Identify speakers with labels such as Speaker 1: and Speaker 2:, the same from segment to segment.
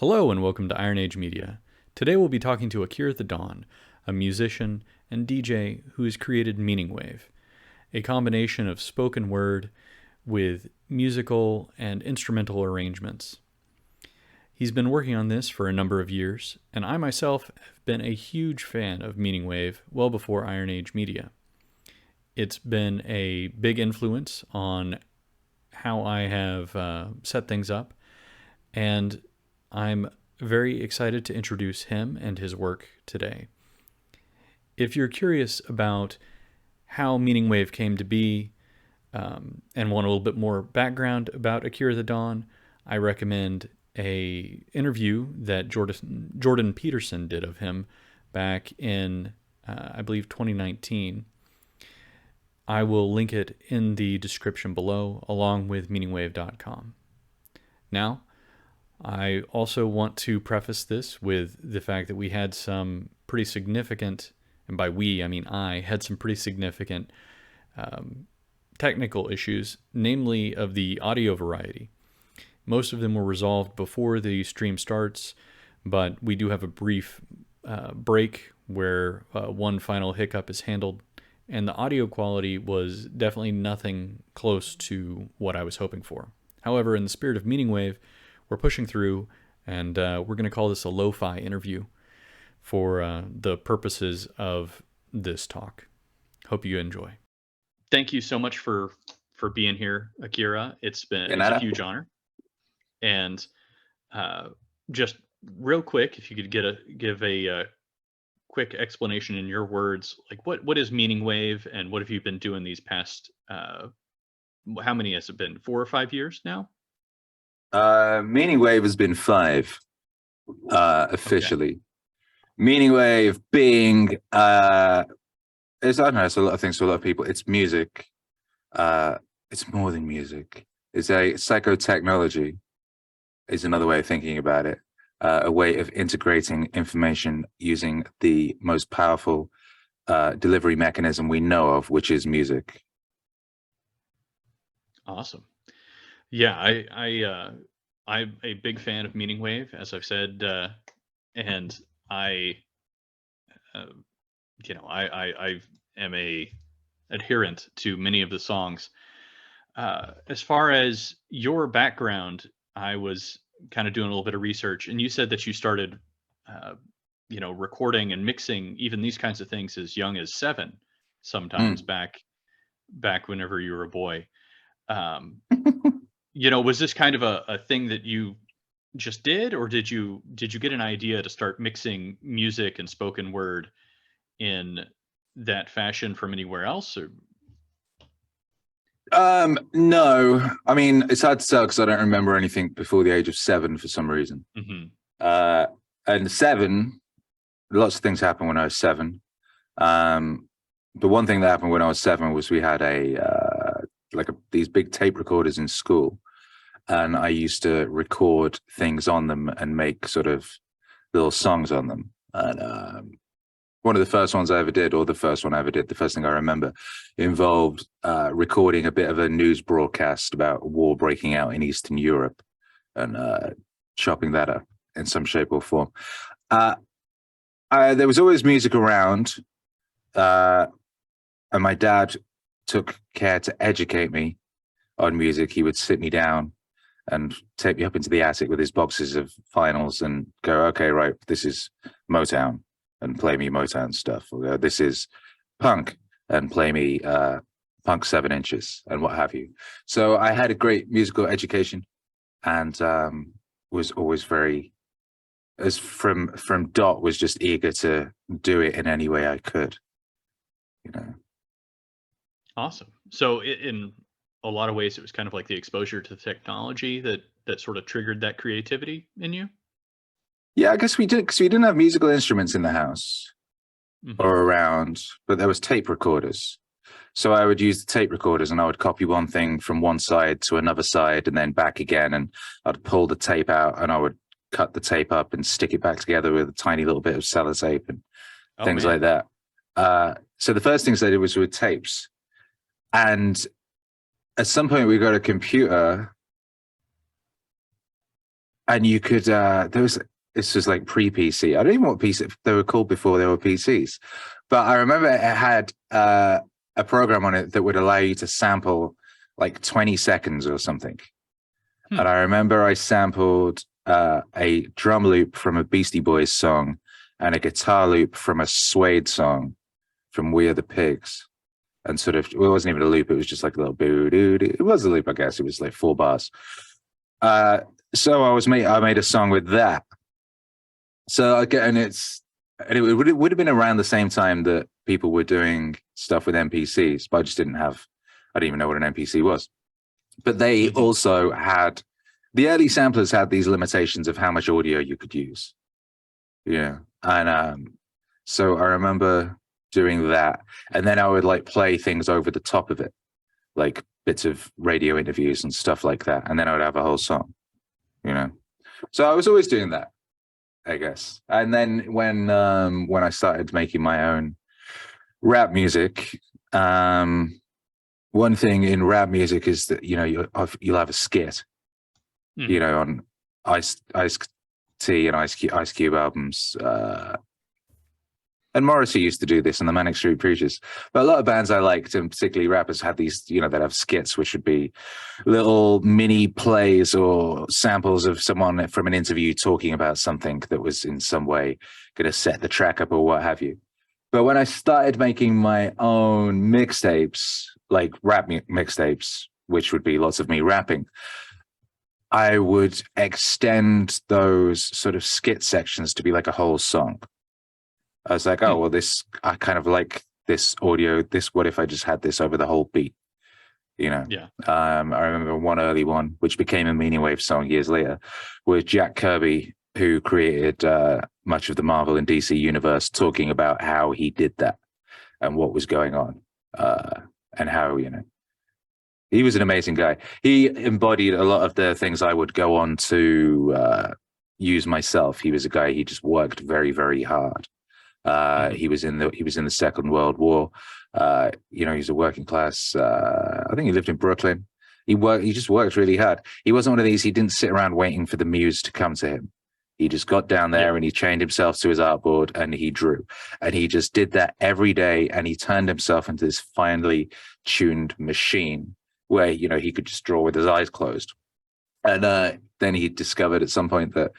Speaker 1: Hello and welcome to IronAge Media. Today we'll be talking to Akira the Don, a musician and DJ who has created Meaningwave, a combination of spoken word with musical and instrumental arrangements. He's been working on this for a number of years, and I myself have been a huge fan of Meaningwave well before IronAge Media. It's been a big influence on how I have set things up, and I'm very excited to introduce him and his work today. If you're curious about how Meaningwave came to be and want a little bit more background about Akira the Don, I recommend a interview that Jordan Peterson did of him back in, I believe, 2019. I will link it in the description below, along with meaningwave.com. Now, I also want to preface this with the fact that we had some pretty significant, and by we, I mean I, had some pretty significant technical issues, namely of the audio variety. Most of them were resolved before the stream starts, but we do have a brief break where one final hiccup is handled, and the audio quality was definitely nothing close to what I was hoping for. However, in the spirit of Meaningwave, we're pushing through, and we're going to call this a lo-fi interview for the purposes of this talk. Hope you enjoy. Thank you so much for being here, Akira. It's a huge honor. And just real quick, if you could give a quick explanation in your words, like what is Meaningwave, and what have you been doing these past? How many has it been? 4 or 5 years now?
Speaker 2: Meaningwave has been 5 officially. Okay. Meaningwave being it's, I don't know, it's a lot of things to a lot of people. It's music. It's more than music. It's a psychotechnology is another way of thinking about it. A way of integrating information using the most powerful delivery mechanism we know of, which is music.
Speaker 1: Awesome. Yeah, I'm a big fan of Meaningwave, as I've said, and I am a adherent to many of the songs. As far as your background, I was kind of doing a little bit of research, and you said that you started, recording and mixing even these kinds of things as young as 7, sometimes back whenever you were a boy. Was this kind of a thing that you just did, or did you get an idea to start mixing music and spoken word in that fashion from anywhere else? Or?
Speaker 2: No, I mean, it's hard to tell because I don't remember anything before the age of 7 for some reason. Mm-hmm. And 7, lots of things happened when I was 7. The one thing that happened when I was 7 was we had these big tape recorders in school, and I used to record things on them and make sort of little songs on them. And one of the first ones I ever did, or the first one I ever did, the first thing I remember, involved recording a bit of a news broadcast about a war breaking out in Eastern Europe and chopping that up in some shape or form. There was always music around, and my dad took care to educate me on music. He would sit me down and take me up into the attic with his boxes of vinyls and go, okay, right, this is Motown, and play me Motown stuff. Or this is punk, and play me punk 7 inches and what have you. So I had a great musical education, and was always from dot, was just eager to do it in any way I could,
Speaker 1: Awesome. So in a lot of ways, it was kind of like the exposure to the technology that sort of triggered that creativity in you?
Speaker 2: Yeah, I guess we did, because we didn't have musical instruments in the house or around, but there was tape recorders. So I would use the tape recorders, and I would copy one thing from one side to another side and then back again, and I'd pull the tape out and I would cut the tape up and stick it back together with a tiny little bit of sellotape and things like that. So the first things I did was with tapes. And at some point we got a computer, and you could this was like pre-PC. I don't even know what PC they were called before they were PCs, but I remember it had a program on it that would allow you to sample like 20 seconds or something. And I remember I sampled a drum loop from a Beastie Boys song and a guitar loop from a Suede song from We Are the Pigs. And sort of, well, it wasn't even a loop. It was just like a little boo doo doo. It was a loop, I guess. It was like 4 bars. So I made a song with that. So again, it would have been around the same time that people were doing stuff with MPCs, but I didn't even know what an MPC was. But they also had, the early samplers had these limitations of how much audio you could use. Yeah. And so I remember doing that. And then I would like play things over the top of it, like bits of radio interviews and stuff like that. And then I would have a whole song, you know? So I was always doing that, I guess. And then when I started making my own rap music, one thing in rap music is that, you know, you'll have a skit, you know, on Ice-T and Ice Cube albums. And Morrissey used to do this in the Manic Street Preachers. But a lot of bands I liked, and particularly rappers, had these, you know, that have skits, which would be little mini plays or samples of someone from an interview talking about something that was in some way going to set the track up or what have you. But when I started making my own mixtapes, like rap mixtapes, which would be lots of me rapping, I would extend those sort of skit sections to be like a whole song. I was like, oh, well, I kind of like this audio. What if I just had this over the whole beat? You know?
Speaker 1: Yeah.
Speaker 2: I remember one early one, which became a Meaningwave song years later, with Jack Kirby, who created much of the Marvel and DC universe, talking about how he did that and what was going on, and how, you know, he was an amazing guy. He embodied a lot of the things I would go on to use myself. He was a guy, he just worked very, very hard. He was in the Second World War. You know, he's a working class. I think he lived in Brooklyn. He just worked really hard. He wasn't one of these. He didn't sit around waiting for the muse to come to him. He just got down there and he chained himself to his artboard and he drew. And he just did that every day. And he turned himself into this finely tuned machine where, you know, he could just draw with his eyes closed. And then he discovered at some point that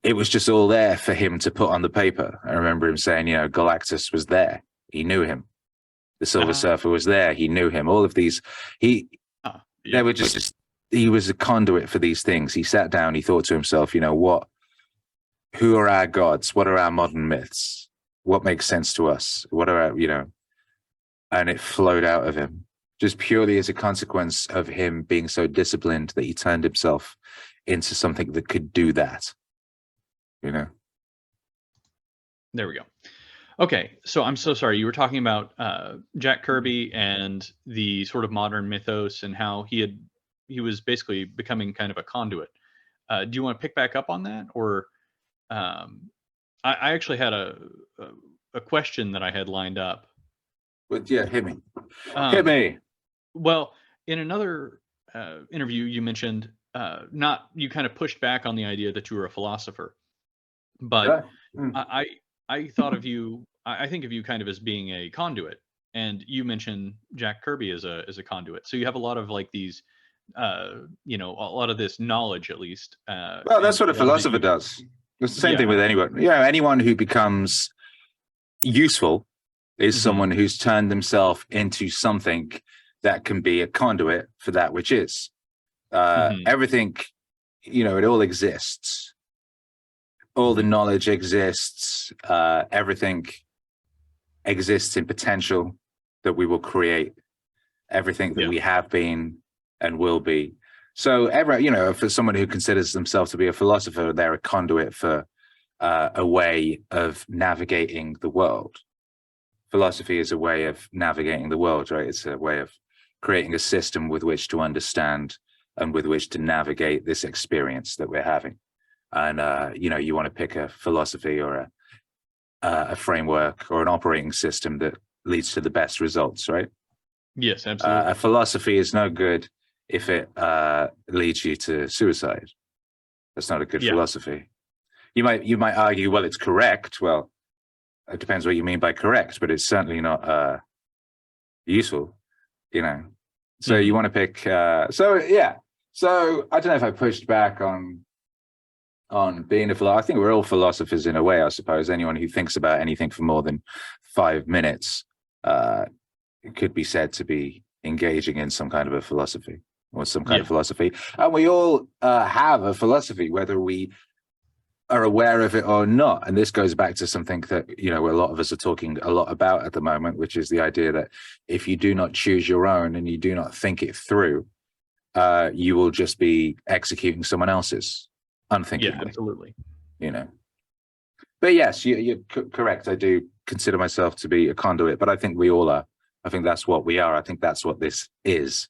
Speaker 2: it was just all there for him to put on the paper. I remember him saying, you know, Galactus was there. He knew him. The Silver Surfer was there. He knew him. All of these, they were just, he was a conduit for these things. He sat down, he thought to himself, you know, who are our gods? What are our modern myths? What makes sense to us? What are our, you know, and it flowed out of him just purely as a consequence of him being so disciplined that he turned himself into something that could do that. You know,
Speaker 1: there we go. Okay, so I'm so sorry. You were talking about Jack Kirby and the sort of modern mythos and how he was basically becoming kind of a conduit. Do you want to pick back up on that, or I actually had a question that I had lined up.
Speaker 2: But yeah, hit me. Hit me.
Speaker 1: Well, in another interview, you mentioned you kind of pushed back on the idea that you were a philosopher. But I thought of you, I think of you kind of as being a conduit, and you mentioned Jack Kirby as a conduit. So you have a lot of like these, you know, a lot of this knowledge, at least.
Speaker 2: Well, that's what a philosopher does. It's the same thing with anyone. Yeah, anyone who becomes useful is someone who's turned themselves into something that can be a conduit for that which is. Everything, you know, it all exists. All the knowledge exists. Everything exists in potential that we will create. Everything that we have been and will be. So, you know, for someone who considers themselves to be a philosopher, they're a conduit for a way of navigating the world. Philosophy is a way of navigating the world, right? It's a way of creating a system with which to understand and with which to navigate this experience that we're having. And, you know, you want to pick a philosophy or a framework or an operating system that leads to the best results, right?
Speaker 1: Yes, absolutely.
Speaker 2: A philosophy is no good if it leads you to suicide. That's not a good philosophy. You might argue, well, it's correct. Well, it depends what you mean by correct, but it's certainly not useful, So you want to pick. So I don't know if I pushed back on being a philosopher. I think we're all philosophers in a way, I suppose. Anyone who thinks about anything for more than 5 minutes could be said to be engaging in some kind of a philosophy or some kind of philosophy. And we all have a philosophy, whether we are aware of it or not. And this goes back to something that, a lot of us are talking a lot about at the moment, which is the idea that if you do not choose your own and you do not think it through, you will just be executing someone else's unthinkingly.
Speaker 1: Yeah, absolutely.
Speaker 2: But yes, you're correct. I do consider myself to be a conduit, but I think we all are. I think that's what we are. I think that's what this is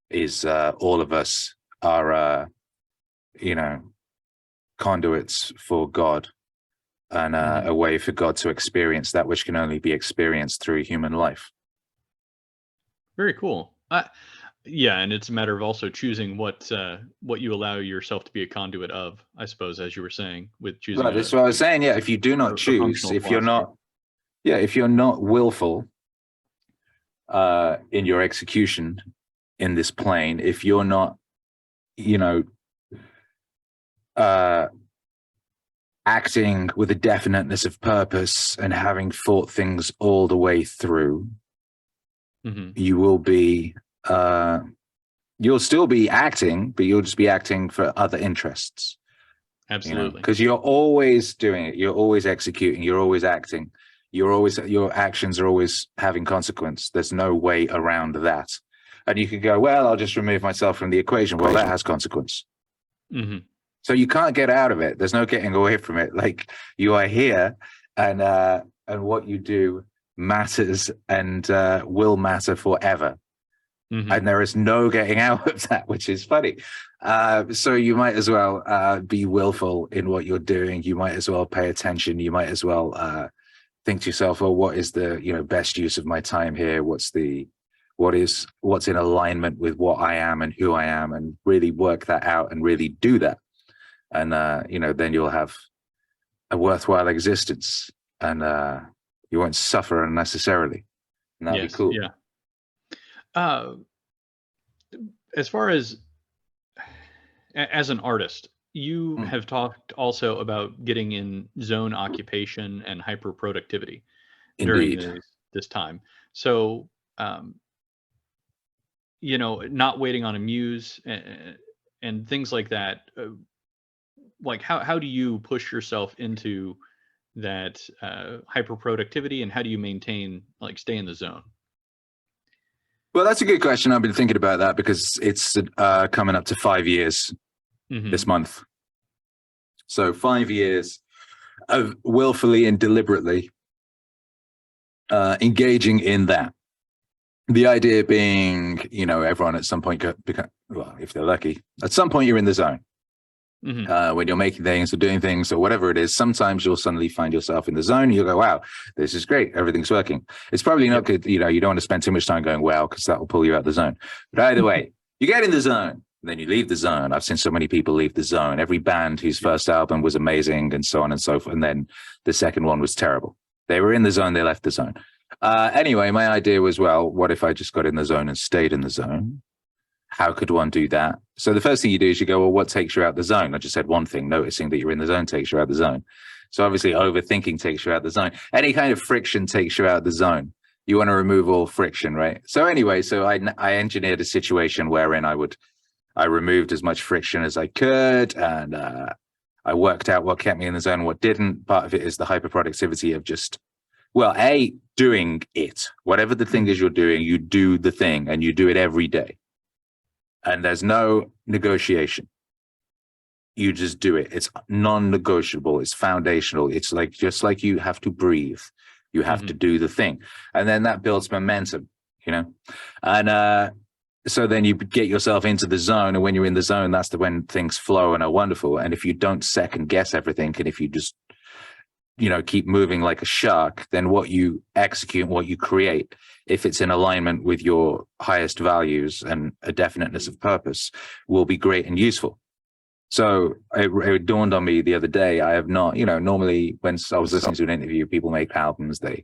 Speaker 2: all of us are, conduits for God and a way for God to experience that which can only be experienced through human life.
Speaker 1: Very cool. And it's a matter of also choosing what you allow yourself to be a conduit of, I suppose, as you were saying, with choosing.
Speaker 2: Right, that's what I was saying. Yeah, if you do not choose, if you're not willful in your execution in this plane, if you're not, acting with a definiteness of purpose and having thought things all the way through, you will be. You'll still be acting, but you'll just be acting for other interests.
Speaker 1: Absolutely.
Speaker 2: Because you're always doing it. You're always executing. You're always acting. Your actions are always having consequence. There's no way around that. And you could go, well, I'll just remove myself from the equation. Well, that has consequence. So you can't get out of it. There's no getting away from it. Like, you are here, and what you do matters and will matter forever. And there is no getting out of that, which is funny. So you might as well be willful in what you're doing. You might as well pay attention. You might as well think to yourself, well, what is the best use of my time here? What's in alignment with what I am and who I am, and really work that out and really do that. And then you'll have a worthwhile existence, and you won't suffer unnecessarily. And that'd be cool.
Speaker 1: Yeah. As far as an artist, you have talked also about getting in zone occupation and hyper productivity during this time. So, not waiting on a muse and things like that. Like, how do you push yourself into that hyper productivity, and how do you maintain, stay in the zone?
Speaker 2: Well, that's a good question. I've been thinking about that because it's coming up to 5 years this month. So 5 years of willfully and deliberately engaging in that. The idea being, everyone at some point, if they're lucky, at some point you're in the zone. When you're making things or doing things or whatever it is, sometimes you'll suddenly find yourself in the zone. You'll go, wow, this is great. Everything's working. It's probably not good. You don't want to spend too much time going, wow, because that will pull you out of the zone. But either way, you get in the zone, then you leave the zone. I've seen so many people leave the zone. Every band whose first album was amazing and so on and so forth. And then the second one was terrible. They were in the zone. They left the zone. Anyway, my idea was, well, what if I just got in the zone and stayed in the zone? How could one do that? So the first thing you do is you go, well, what takes you out the zone? I just said one thing, noticing that you're in the zone takes you out the zone. So obviously overthinking takes you out the zone. Any kind of friction takes you out the zone. You want to remove all friction, right? So anyway, I engineered a situation wherein I removed as much friction as I could, and I worked out what kept me in the zone, what didn't. Part of it is the hyperproductivity of just, doing it. Whatever the thing is you're doing, you do the thing, and you do it every day. And there's no negotiation. You just do it. It's non-negotiable. It's foundational. It's just like you have to breathe. You have to do the thing. And then that builds momentum, And so then you get yourself into the zone. And when you're in the zone, that's when things flow and are wonderful. And if you don't second guess everything, and if you just, keep moving like a shark, then what you execute, what you create, if it's in alignment with your highest values and a definiteness of purpose, will be great and useful. So it dawned on me the other day, I have not, normally when I was listening to an interview, people make albums, they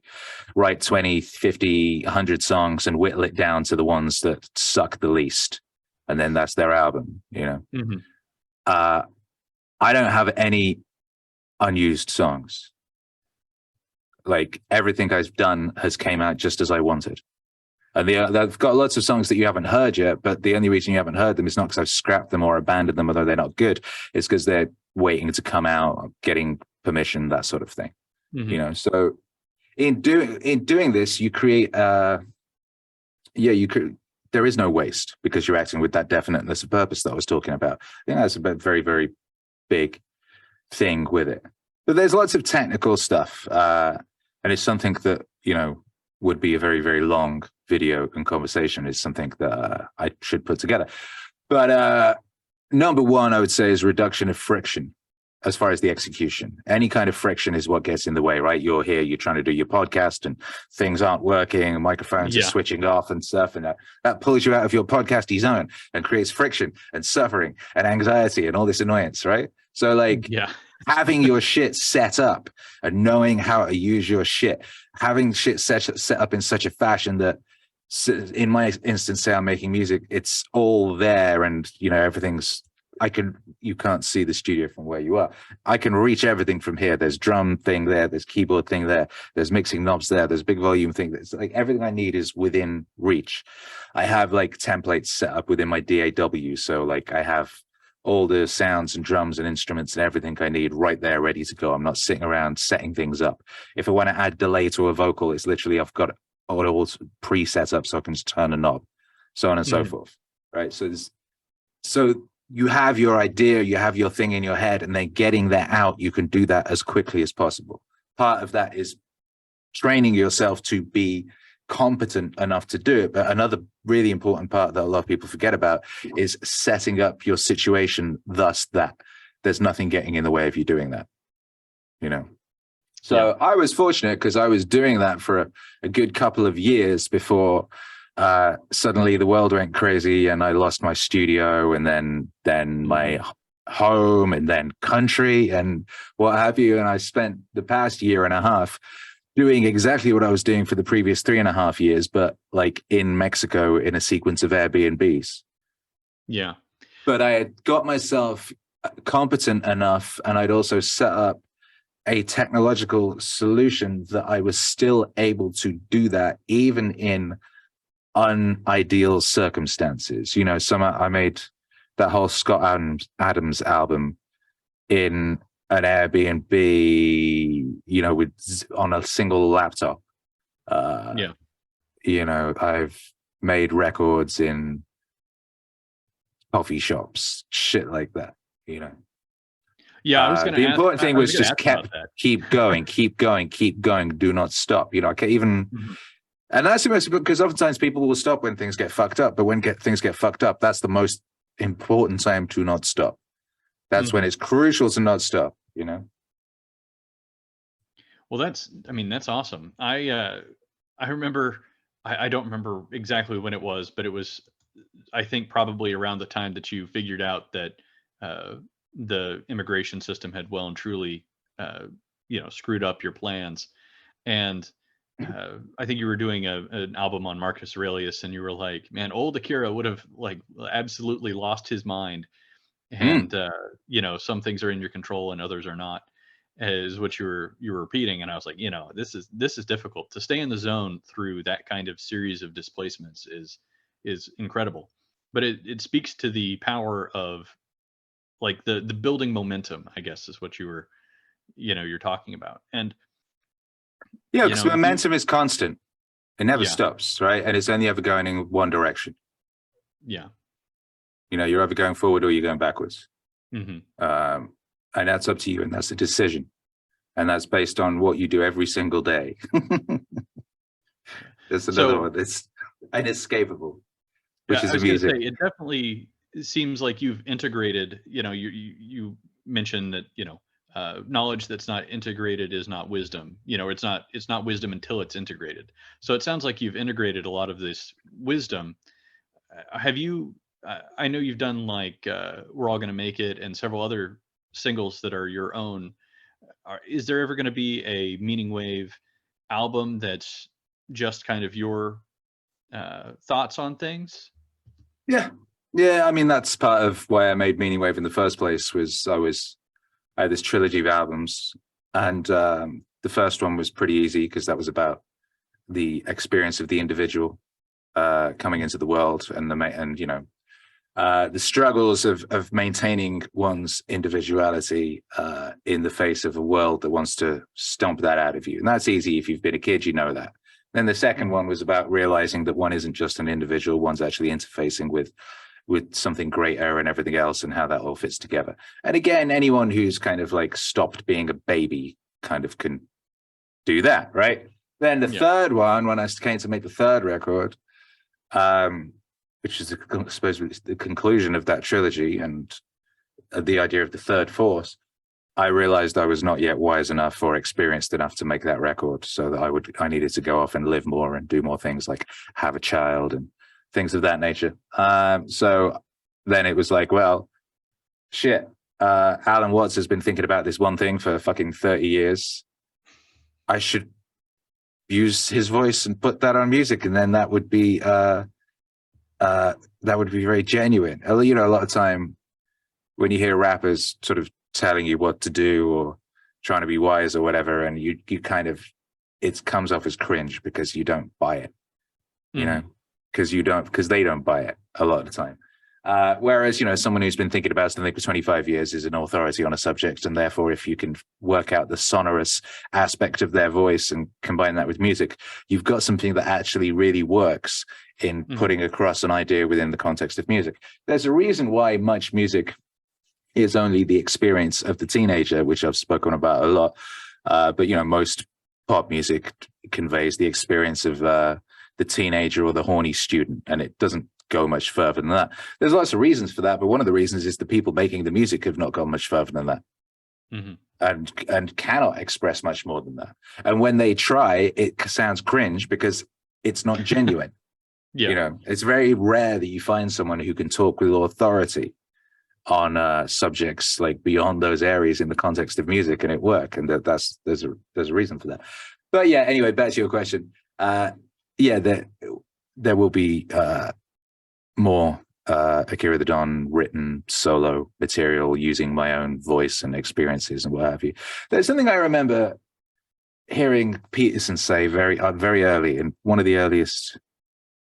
Speaker 2: write 20, 50, 100 songs and whittle it down to the ones that suck the least. And then that's their album. I don't have any unused songs. Like everything I've done has came out just as I wanted. And they've got lots of songs that you haven't heard yet, but the only reason you haven't heard them is not because I've scrapped them or abandoned them, although they're not good. It's because they're waiting to come out, getting permission, that sort of thing. So in doing this, you create there is no waste because you're acting with that definiteness of purpose that I was talking about. I think that's a very, very big thing with it. But there's lots of technical stuff, and it's something that would be a very, very long video and conversation, is something that I should put together. But number one, I would say, is reduction of friction as far as the execution. Any kind of friction is what gets in the way, right? You're here, you're trying to do your podcast and things aren't working and microphones are switching off and stuff. And that pulls you out of your podcasty zone and creates friction and suffering and anxiety and all this annoyance, right? So having your shit set up and knowing how to use your shit, having shit set up in such a fashion that, in my instance, say I'm making music, it's all there and, everything's, you can't see the studio from where you are. I can reach everything from here. There's drum thing there, there's keyboard thing there, there's mixing knobs there, there's big volume thing. There's everything I need is within reach. I have templates set up within my DAW. So I have all the sounds and drums and instruments and everything I need right there, ready to go. I'm not sitting around setting things up. If I want to add delay to a vocal, it's literally, I've got all pre-set up so I can just turn a knob, so on and so forth. Right. So you have your idea, you have your thing in your head, and then getting that out, you can do that as quickly as possible. Part of that is training yourself to be competent enough to do it. But another really important part that a lot of people forget about is setting up your situation thus that there's nothing getting in the way of you doing that. So I was fortunate because I was doing that for a good couple of years before suddenly the world went crazy and I lost my studio and then my home and then country and what have you. And I spent the past year and a half doing exactly what I was doing for the previous 3.5 years, but in Mexico in a sequence of Airbnbs.
Speaker 1: Yeah.
Speaker 2: But I had got myself competent enough, and I'd also set up a technological solution that I was still able to do that even in unideal circumstances. I made that whole Scott Adams album in an Airbnb, on a single laptop. I've made records in coffee shops, shit like that.
Speaker 1: Yeah, I was going to.
Speaker 2: The important thing was just keep going, do not stop. I can't even. And that's the most, because oftentimes people will stop when things get fucked up, but when things get fucked up, that's the most important time to not stop. That's when it's crucial to not stop.
Speaker 1: Well, that's awesome. I remember, I don't remember exactly when it was, but it was, I think, probably around the time that you figured out that the immigration system had well and truly, screwed up your plans. And I think you were doing an album on Marcus Aurelius, and you were like, man, old Akira would have absolutely lost his mind. And some things are in your control and others are not, is what you were repeating. And I was like, this is difficult to stay in the zone through that kind of series of displacements is incredible. But it speaks to the power of the building momentum, I guess, is what you were you're talking about. And
Speaker 2: because momentum is constant. It never stops, right? And it's only ever going in one direction.
Speaker 1: Yeah.
Speaker 2: You're either going forward or you're going backwards.
Speaker 1: Mm-hmm.
Speaker 2: And that's up to you. And that's a decision. And that's based on what you do every single day. There's another one. It's inescapable, which is amusing.
Speaker 1: Say, it definitely seems like you've integrated, you mentioned that, knowledge that's not integrated is not wisdom. It's not wisdom until it's integrated. So it sounds like you've integrated a lot of this wisdom. Have you I know you've done like We're All Gonna Make It and several other singles that are your own. Is there ever going to be a Meaningwave album that's just kind of your thoughts on things?
Speaker 2: Yeah. Yeah, I mean, that's part of why I made Meaningwave in the first place. I had this trilogy of albums, and the first one was pretty easy because that was about the experience of the individual coming into the world, and the struggles of maintaining one's individuality in the face of a world that wants to stomp that out of you. And that's easy. If you've been a kid, you know that. Then the second one was about realizing that one isn't just an individual, one's actually interfacing with something greater and everything else, and how that all fits together. And again, anyone who's kind of like stopped being a baby kind of can do that, right? Then the third one, when I came to make the third record, which is, I suppose, the conclusion of that trilogy and the idea of the third force, I realized I was not yet wise enough or experienced enough to make that record, so that I needed to go off and live more and do more things, like have a child and things of that nature. So then it was like, well, shit, Alan Watts has been thinking about this one thing for fucking 30 years. I should use his voice and put that on music, and then that would be very genuine. You know, a lot of time when you hear rappers sort of telling you what to do or trying to be wise or whatever, and you kind of, it comes off as cringe because you don't buy it, you know, because they don't buy it a lot of the time. Whereas, you know, someone who's been thinking about something for 25 years is an authority on a subject, and therefore if you can work out the sonorous aspect of their voice and combine that with music, you've got something that actually really works in putting across an idea within the context of music. There's a reason why much music is only the experience of the teenager, which I've spoken about a lot. But, you know, most pop music conveys the experience of the teenager or the horny student, and it doesn't go much further than that. There's lots of reasons for that, but one of the reasons is the people making the music have not gone much further than that, and cannot express much more than that. And when they try, it sounds cringe because it's not genuine. You know, it's very rare that you find someone who can talk with authority on subjects like beyond those areas in the context of music and it work, and there's a reason for that. But yeah, anyway, back to your question. There will be more Akira the Don written solo material using my own voice and experiences and what have you. There's something I remember hearing Peterson say very early, in one of the earliest,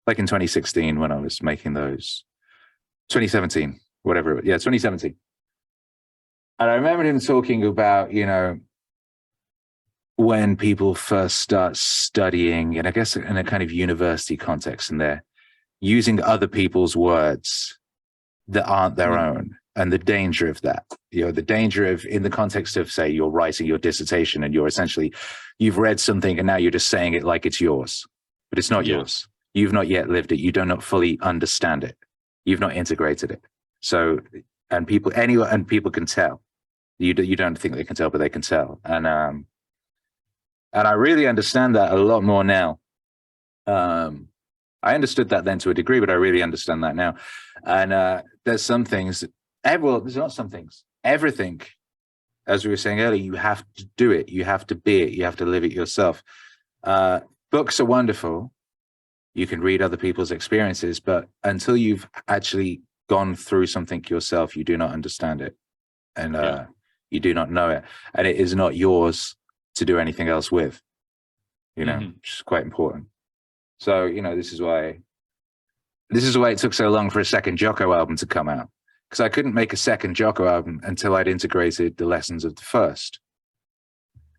Speaker 2: like in 2016 when I was making those, 2017, whatever. Yeah, 2017. And I remember him talking about, you know, when people first start studying, and I guess in a kind of university context, and they're using other people's words that aren't their own, and the danger of that, you know, the danger of, in the context of, say, you're writing your dissertation and you've read something and now you're just saying it like it's yours, but it's not yours. You've not yet lived it. You do not fully understand it. You've not integrated it. So, and people can tell. You don't think they can tell, but they can tell. And I really understand that a lot more now. I understood that then to a degree, but I really understand that now. And there's some things, there's not some things, everything, as we were saying earlier, you have to do it. You have to be it. You have to live it yourself. Books are wonderful. You can read other people's experiences, but until you've actually gone through something yourself, you do not understand it. And you do not know it. And it is not yours to do anything else with, you know, which is quite important. So, you know, this is why it took so long for a second Jocko album to come out, because I couldn't make a second Jocko album until I'd integrated the lessons of the first.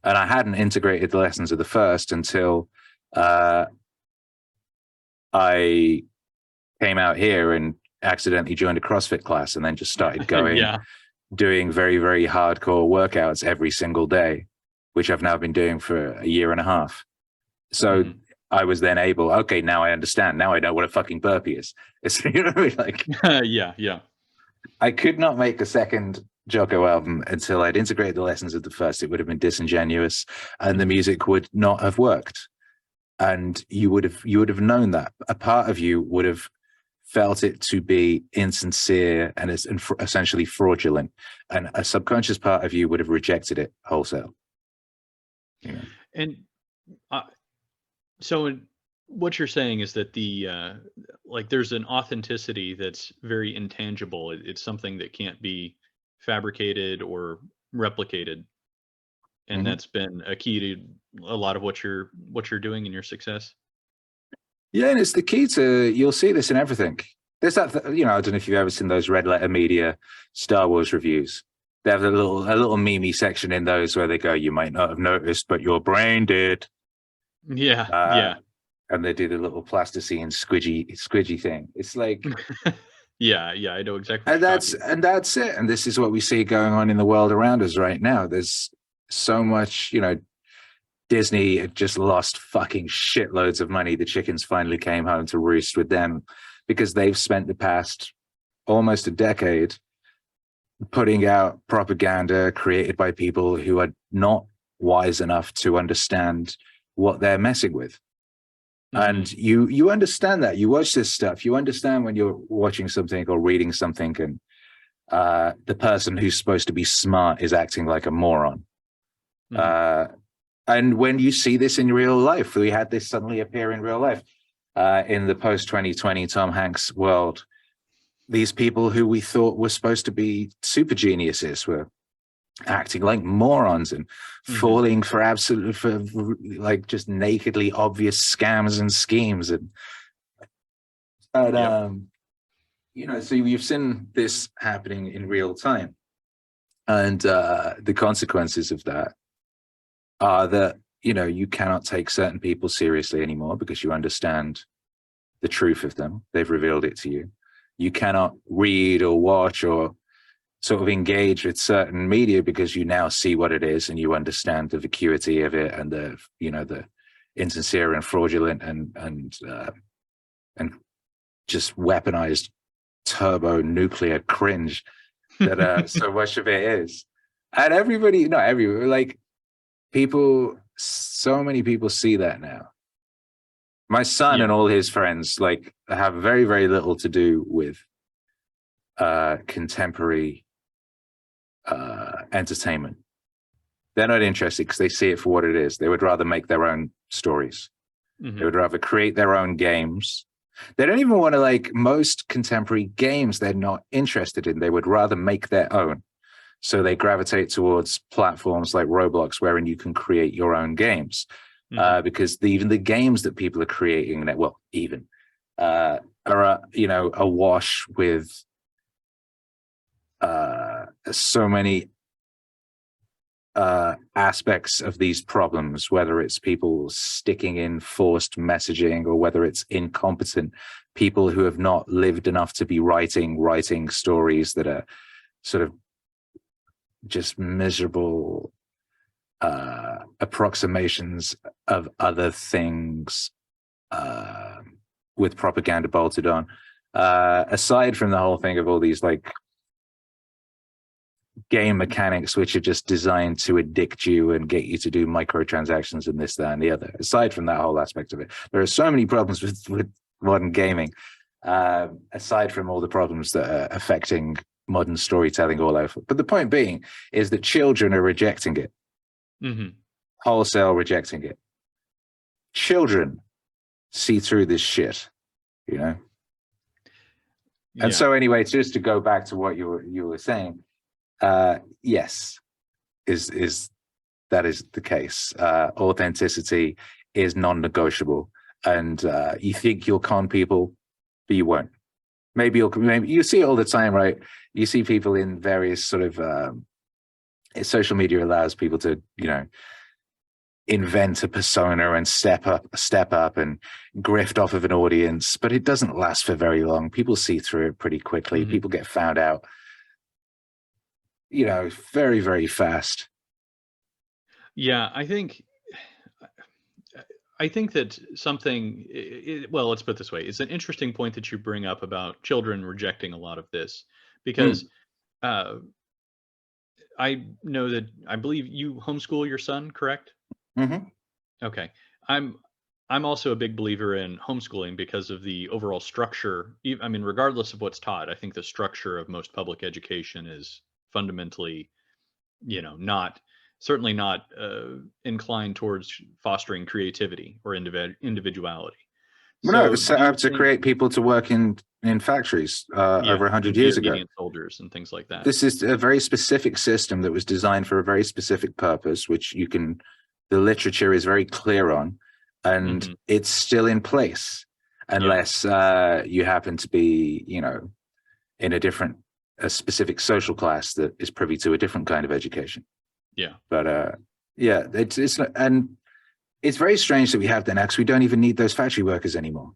Speaker 2: And I hadn't integrated the lessons of the first until I came out here and accidentally joined a CrossFit class, and then just started going, doing very, very hardcore workouts every single day, which I've now been doing for a year and a half. So I was then able, okay, now I understand. Now I know what a fucking burpee is. It's, you know, like, I could not make a second Jocko album until I'd integrated the lessons of the first. It would have been disingenuous, and the music would not have worked. And you would have known that. A part of you would have felt it to be insincere and essentially fraudulent, and a subconscious part of you would have rejected it wholesale. You know?
Speaker 1: And so what you're saying is that like there's an authenticity that's very intangible. It's something that can't be fabricated or replicated, and that's been a key to a lot of what you're doing in your success.
Speaker 2: Yeah, and it's the key to, you'll see this in everything. There's that, I don't know if you've ever seen those Red Letter Media Star Wars reviews. They have a little meme section in those where they go, "You might not have noticed, but your brain did."
Speaker 1: Yeah, yeah.
Speaker 2: And they do the little plasticine squidgy thing. It's like,
Speaker 1: yeah, I know exactly.
Speaker 2: And that's it. And this is what we see going on in the world around us right now. There's so much, Disney had just lost fucking shitloads of money. The chickens finally came home to roost with them because they've spent the past almost a decade putting out propaganda created by people who are not wise enough to understand what they're messing with. And you understand that. You watch this stuff. You understand when you're watching something or reading something and the person who's supposed to be smart is acting like a moron. And when you see this in real life, we had this suddenly appear in real life in the post-2020 Tom Hanks world. These people who we thought were supposed to be super geniuses were acting like morons and falling for like just nakedly obvious scams and schemes. And so you've seen this happening in real time. And the consequences of that are that, you cannot take certain people seriously anymore because you understand the truth of them. They've revealed it to you. You cannot read or watch or sort of engage with certain media because you now see what it is and you understand the vacuity of it and the insincere and fraudulent and just weaponized turbo nuclear cringe that so much of it is. And everybody, not everybody, like so many people see that now. My son and all his friends like have very, very little to do with contemporary entertainment. They're not interested because they see it for what it is. They would rather make their own stories. They would rather create their own games. They don't even want to, like, most contemporary games they're not interested in. They would rather make their own. So they gravitate towards platforms like Roblox, wherein you can create your own games. Because even the games that people are creating, are awash with so many aspects of these problems, whether it's people sticking in forced messaging or whether it's incompetent people who have not lived enough to be writing stories that are sort of just miserable approximations of other things with propaganda bolted on. Aside from the whole thing of all these like game mechanics which are just designed to addict you and get you to do microtransactions and this, that, and the other. Aside from that whole aspect of it, there are so many problems with modern gaming, aside from all the problems that are affecting modern storytelling all over. But the point being is that children are rejecting it. Wholesale rejecting it. Children see through this shit, And so anyway, just to go back to what you were saying, yes, that is the case. Authenticity is non-negotiable, and you think you'll con people, but you won't. Maybe you see it all the time, right? You see people in various sort of social media allows people to, invent a persona and step up and grift off of an audience, but it doesn't last for very long. People see through it pretty quickly. People get found out, very, very fast.
Speaker 1: Yeah, I think that something, well, let's put it this way. It's an interesting point that you bring up about children rejecting a lot of this, because I know that, I believe you homeschool your son, correct? Okay. I'm also a big believer in homeschooling because of the overall structure. I mean, regardless of what's taught, I think the structure of most public education is fundamentally, not certainly not inclined towards fostering creativity or individuality.
Speaker 2: Well, no, it
Speaker 1: So,
Speaker 2: was
Speaker 1: do
Speaker 2: set
Speaker 1: you
Speaker 2: up to
Speaker 1: think,
Speaker 2: create people to work in factories
Speaker 1: yeah,
Speaker 2: over 100
Speaker 1: and be
Speaker 2: years ago.
Speaker 1: obedient soldiers and things like that?
Speaker 2: This is a very specific system that was designed for a very specific purpose, which the literature is very clear on, and it's still in place unless you happen to be, in a specific social class that is privy to a different kind of education.
Speaker 1: Yeah.
Speaker 2: But yeah, and it's very strange that we have that now because we don't even need those factory workers anymore.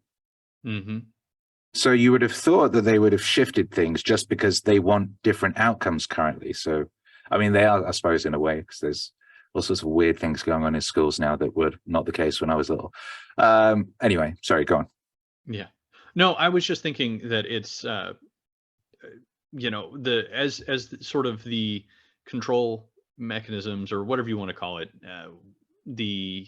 Speaker 2: So you would have thought that they would have shifted things just because they want different outcomes currently. So, I mean, they are, I suppose, in a way, because there's all sorts of weird things going on in schools now that were not the case when I was little. Anyway, sorry, go on.
Speaker 1: Yeah. No, I was just thinking that it's, as sort of the control mechanisms or whatever you want to call it, the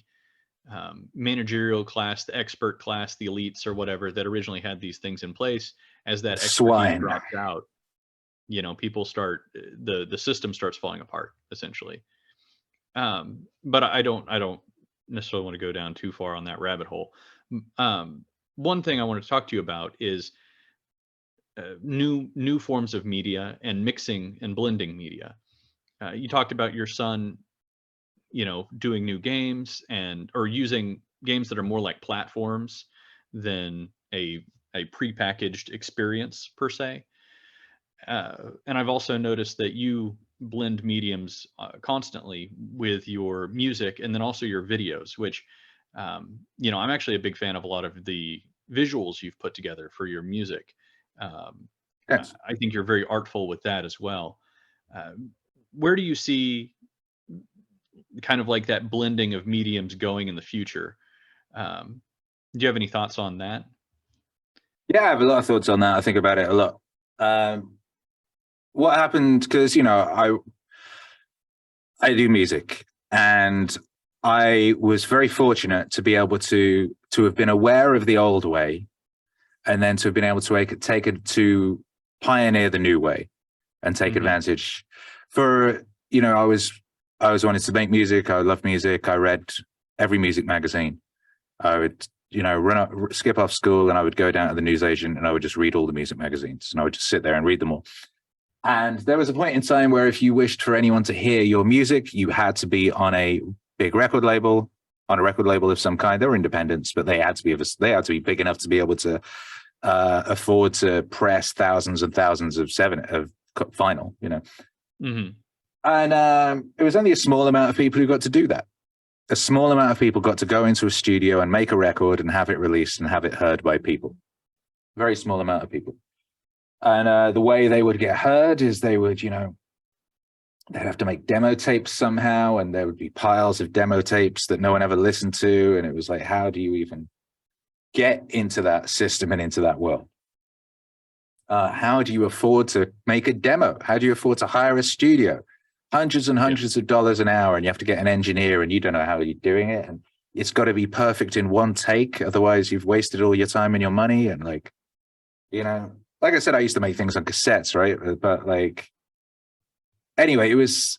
Speaker 1: managerial class, the expert class, the elites or whatever that originally had these things in place, as that expertise drops out, people start, the system starts falling apart essentially. But I don't necessarily want to go down too far on that rabbit hole. One thing I want to talk to you about is new forms of media and mixing and blending media. You talked about your son, doing new games or using games that are more like platforms than a prepackaged experience per se. And I've also noticed that you blend mediums constantly with your music and then also your videos, which, I'm actually a big fan of a lot of the visuals you've put together for your music.
Speaker 2: Yes.
Speaker 1: I think you're very artful with that as well. Where do you see kind of like that blending of mediums going in the future? Do you have any thoughts on that?
Speaker 2: Yeah, I have a lot of thoughts on that. I think about it a lot. What happened, because, I do music, and I was very fortunate to be able to have been aware of the old way and then to have been able to take it to pioneer the new way and take advantage. I was wanting to make music. I love music. I read every music magazine. I would, skip off school and I would go down to the newsagent and I would just read all the music magazines and I would just sit there and read them all. And there was a point in time where if you wished for anyone to hear your music, you had to be on a big record label, of some kind. They were independents, but they had to be big enough to be able to afford to press thousands and thousands of vinyl, And it was only a small amount of people who got to do that. A small amount of people got to go into a studio and make a record and have it released and have it heard by people. Very small amount of people. And the way they would get heard is they would, they'd have to make demo tapes somehow, and there would be piles of demo tapes that no one ever listened to. And it was like, how do you even get into that system and into that world? How do you afford to make a demo? How do you afford to hire a studio? Hundreds and hundreds of dollars an hour, and you have to get an engineer, and you don't know how you're doing it. And it's got to be perfect in one take. Otherwise, you've wasted all your time and your money. And like I said, I used to make things on cassettes, right? But anyway, it was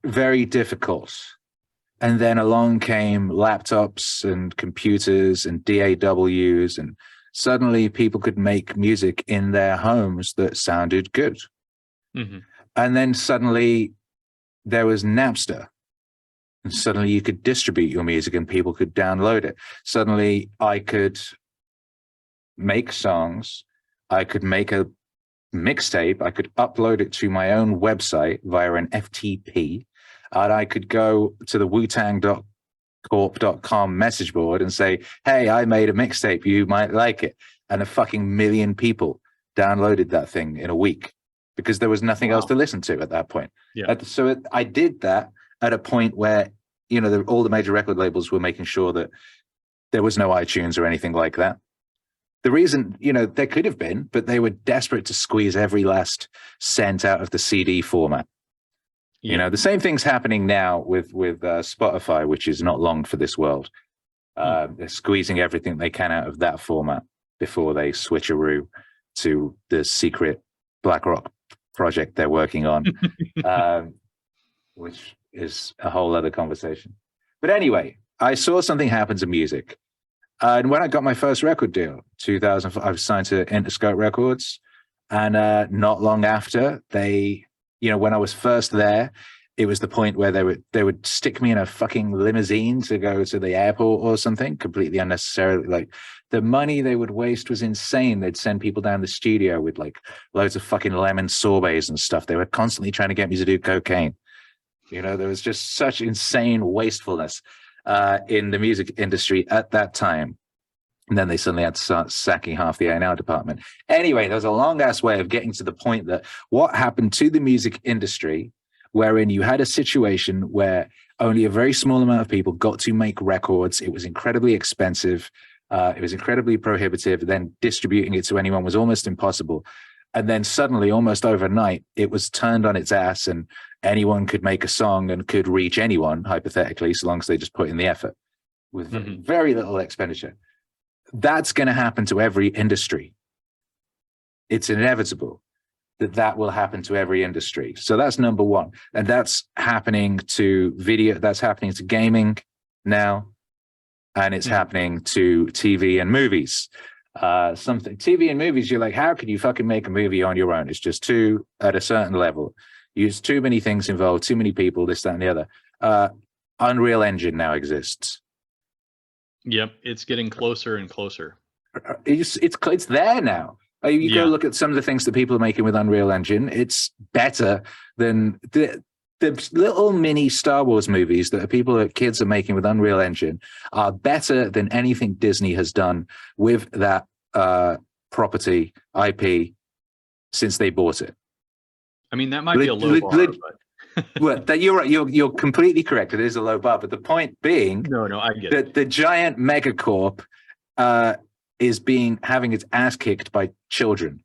Speaker 2: very difficult. And then along came laptops and computers and DAWs, and suddenly people could make music in their homes that sounded good. And then suddenly there was Napster. And suddenly you could distribute your music and people could download it. Suddenly I could make songs. I could make a mixtape. I could upload it to my own website via an FTP. And I could go to the wutang.corp.com message board and say, hey, I made a mixtape. You might like it. And a fucking million people downloaded that thing in a week because there was nothing else to listen to at that point. So I did that at a point where, all the major record labels were making sure that there was no iTunes or anything like that. The reason, there could have been, but they were desperate to squeeze every last cent out of the CD format. The same thing's happening now with Spotify, which is not long for this world. They're squeezing everything they can out of that format before they switcheroo to the secret BlackRock project they're working on, which is a whole other conversation. But anyway, I saw something happen to music. And when I got my first record deal, 2004, I was signed to Interscope Records. And not long after, when I was first there, it was the point where they would stick me in a fucking limousine to go to the airport or something, completely unnecessarily. Like, the money they would waste was insane. They'd send people down the studio with like loads of fucking lemon sorbets and stuff. They were constantly trying to get me to do cocaine. There was just such insane wastefulness in the music industry at that time. And then they suddenly had to start sacking half the A&R department. Anyway, there was a long-ass way of getting to the point that what happened to the music industry, wherein you had a situation where only a very small amount of people got to make records. It was incredibly expensive. It was incredibly prohibitive. Then distributing it to anyone was almost impossible. And then suddenly, almost overnight, it was turned on its ass, and anyone could make a song and could reach anyone, hypothetically, so long as they just put in the effort with very little expenditure. That's going to happen to every industry. It's inevitable that will happen to every industry. So that's number one. And that's happening to video. That's happening to gaming now. And it's happening to TV and movies. TV and movies, you're like, how can you fucking make a movie on your own? It's just too, at a certain level. Use too many things involved, too many people, this, that, and the other. Unreal Engine now exists.
Speaker 1: Yep, it's getting closer and closer.
Speaker 2: It's there now. You go look at some of the things that people are making with Unreal Engine. It's better than the little mini Star Wars movies that kids are making with Unreal Engine are better than anything Disney has done with that property IP since they bought it.
Speaker 1: I mean, that might be a low bar, but...
Speaker 2: Well, you're right. You're completely correct. It is a low bar, but the point being,
Speaker 1: no, I get
Speaker 2: that
Speaker 1: it.
Speaker 2: The giant megacorp is having its ass kicked by children.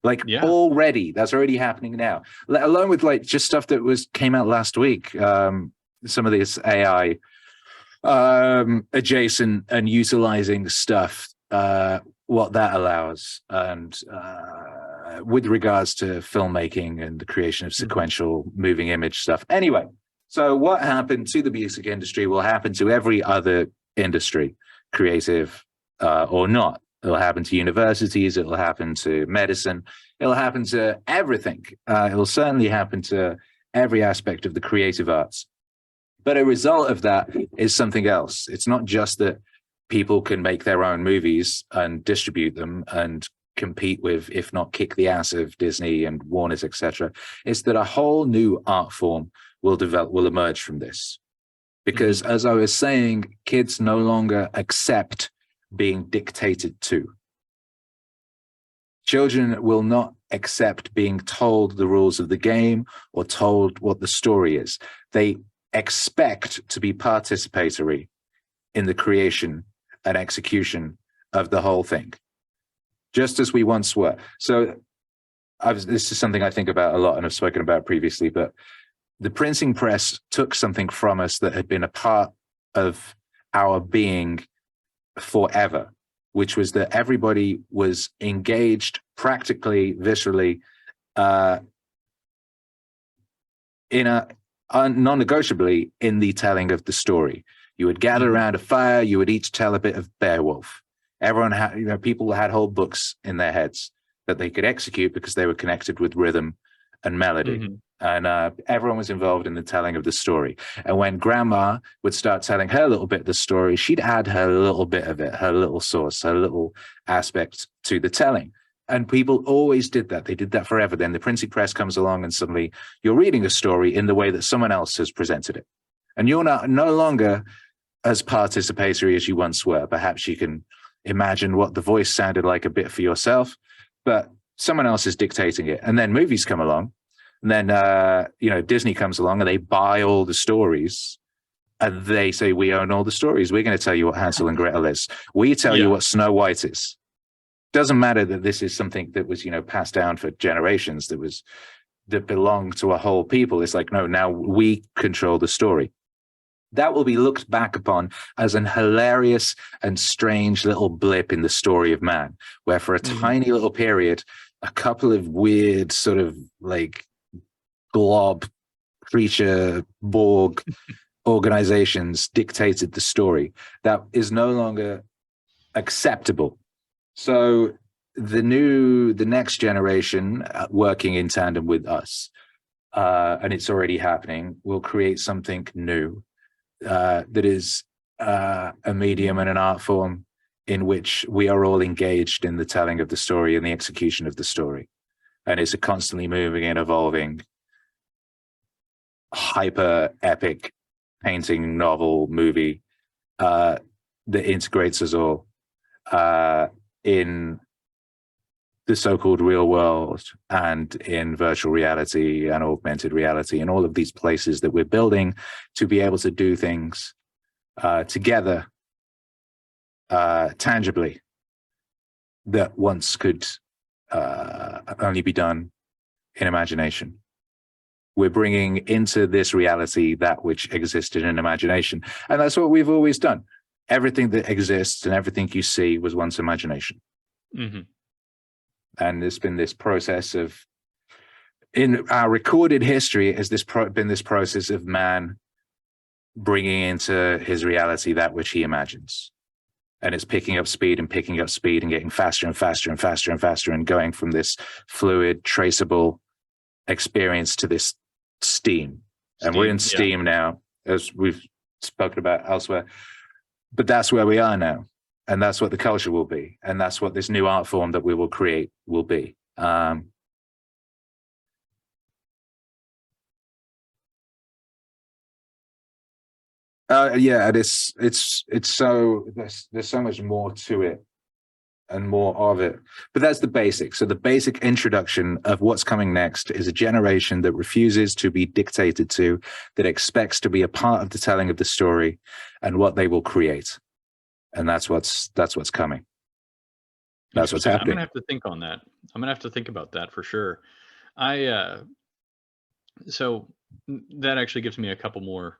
Speaker 2: Already, that's already happening now. Let alone with just stuff that came out last week. Some of this AI adjacent and utilizing stuff. What that allows, and with regards to filmmaking and the creation of sequential moving image stuff. Anyway, so what happened to the music industry will happen to every other industry, creative or not. It'll happen to universities. It'll happen to medicine. It'll happen to everything. It'll certainly happen to every aspect of the creative arts. But a result of that is something else. It's not just that people can make their own movies and distribute them and compete with, if not kick the ass of Disney and Warner's, etc. It's that a whole new art form will emerge from this. Because as I was saying, kids no longer accept being dictated to. Children will not accept being told the rules of the game or told what the story is. They expect to be participatory in the creation and execution of the whole thing, just as we once were. So this is something I think about a lot and I've spoken about previously, but the printing press took something from us that had been a part of our being forever, which was that everybody was engaged practically, viscerally, non-negotiably in the telling of the story. You would gather around a fire, you would each tell a bit of Beowulf. Everyone had, people had whole books in their heads that they could execute because they were connected with rhythm and melody. And everyone was involved in the telling of the story. And when grandma would start telling her little bit of the story, she'd add her little bit of it, her little sauce, her little aspect to the telling. And people always did that. They did that forever. Then the printing press comes along and suddenly you're reading a story in the way that someone else has presented it. And you're no longer as participatory as you once were. Perhaps you can imagine what the voice sounded like a bit for yourself, but someone else is dictating it. And then movies come along, and then Disney comes along and they buy all the stories, and they say, we own all the stories. We're going to tell you what Hansel and Gretel is. We tell you what Snow White is. Doesn't matter that this is something that was passed down for generations, that belonged to a whole people. It's like, no, now we control the story. that will be looked back upon as an hilarious and strange little blip in the story of man, where for a tiny little period, a couple of weird sort of like blob creature Borg organizations dictated the story. That is no longer acceptable. So the next generation, working in tandem with us, and it's already happening, will create something new that is a medium and an art form in which we are all engaged in the telling of the story and the execution of the story. And it's a constantly moving and evolving, hyper epic painting, novel, movie that integrates us all in the so-called real world and in virtual reality and augmented reality and all of these places that we're building to be able to do things together tangibly that once could only be done in imagination. We're bringing into this reality that which existed in imagination. And that's what we've always done. Everything that exists and everything you see was once imagination. Mm-hmm. And there's been this process of, in our recorded history, has been this process of man bringing into his reality that which he imagines. And it's picking up speed and getting faster and faster and faster and faster and going from this fluid, traceable experience to this steam. And we're in steam now, as we've spoken about elsewhere. But that's where we are now. And that's what the culture will be. And that's what this new art form that we will create will be. Yeah, it's so, there's so much more to it and more of it. But that's the basic. So the basic introduction of what's coming next is a generation that refuses to be dictated to, that expects to be a part of the telling of the story and what they will create. And that's what's coming. That's what's happening.
Speaker 1: I'm gonna have to think on that. I'm gonna have to think about that for sure. So that actually gives me a couple more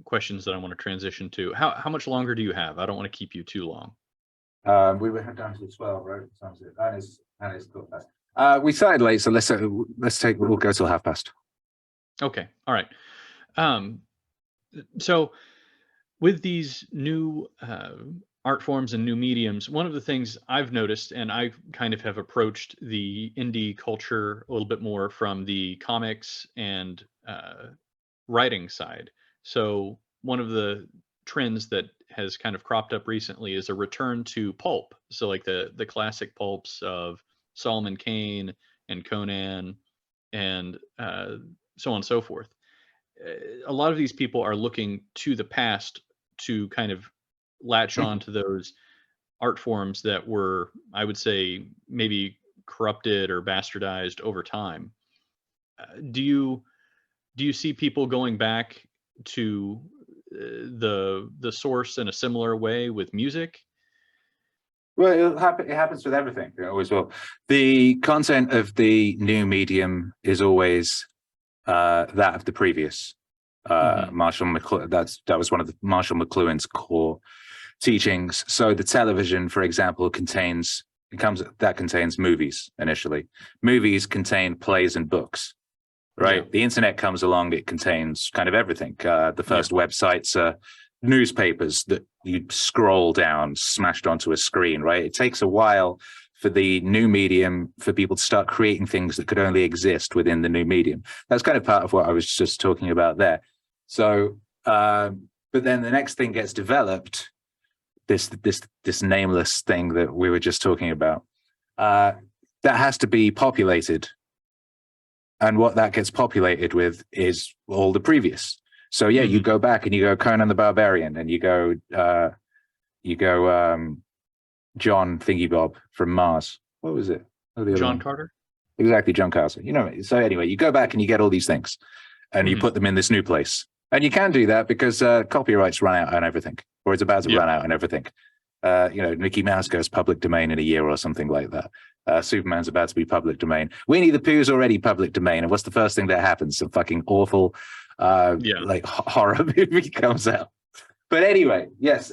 Speaker 1: questions that I want to transition to. How much longer do you have? I don't want to keep you too long.
Speaker 2: We were down to 12, right? And it's got that. We started late, so we'll go till past.
Speaker 1: Okay, all right. So with these new art forms and new mediums, one of the things I've noticed, and I kind of have approached the indie culture a little bit more from the comics and writing side. So one of the trends that has kind of cropped up recently is a return to pulp. So like the classic pulps of Solomon Kane and Conan and so on and so forth. A lot of these people are looking to the past to kind of latch on to those art forms that were, I would say, maybe corrupted or bastardized over time. Do you see people going back to the source in a similar way with music?
Speaker 2: Well, it happens with everything. It always will. The content of the new medium is always that of the previous. Marshall McLuhan, that was one of Marshall McLuhan's core teachings. So the television, for example, contains movies initially. Movies contain plays and books, right? Yeah. The internet comes along, it contains kind of everything. The first websites are newspapers that you scroll down, smashed onto a screen, right? It takes a while for the new medium, for people to start creating things that could only exist within the new medium. That's kind of part of what I was just talking about there. So, but then the next thing gets developed, this nameless thing that we were just talking about, that has to be populated. And what that gets populated with is all the previous. So yeah, you go back and you go Conan the Barbarian, and you go John Thingy Bob from Mars. What was it?
Speaker 1: John Carter?
Speaker 2: Exactly, John Carter. You know, so anyway, you go back and you get all these things and you put them in this new place. And you can do that because copyrights run out on everything, or it's about to run out on everything. Mickey Mouse goes public domain in a year or something like that. Superman's about to be public domain. Winnie the Pooh's already public domain, and what's the first thing that happens? Some fucking awful, horror movie comes out. But anyway, yes,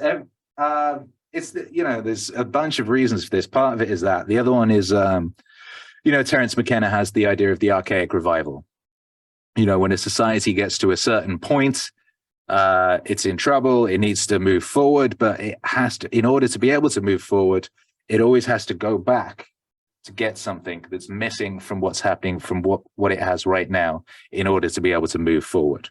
Speaker 2: it's there's a bunch of reasons for this. Part of it is that. The other one is, Terence McKenna has the idea of the archaic revival. When a society gets to a certain point, it's in trouble. It needs to move forward, but it has to. In order to be able to move forward, it always has to go back to get something that's missing from what's happening, from what it has right now, in order to be able to move forward.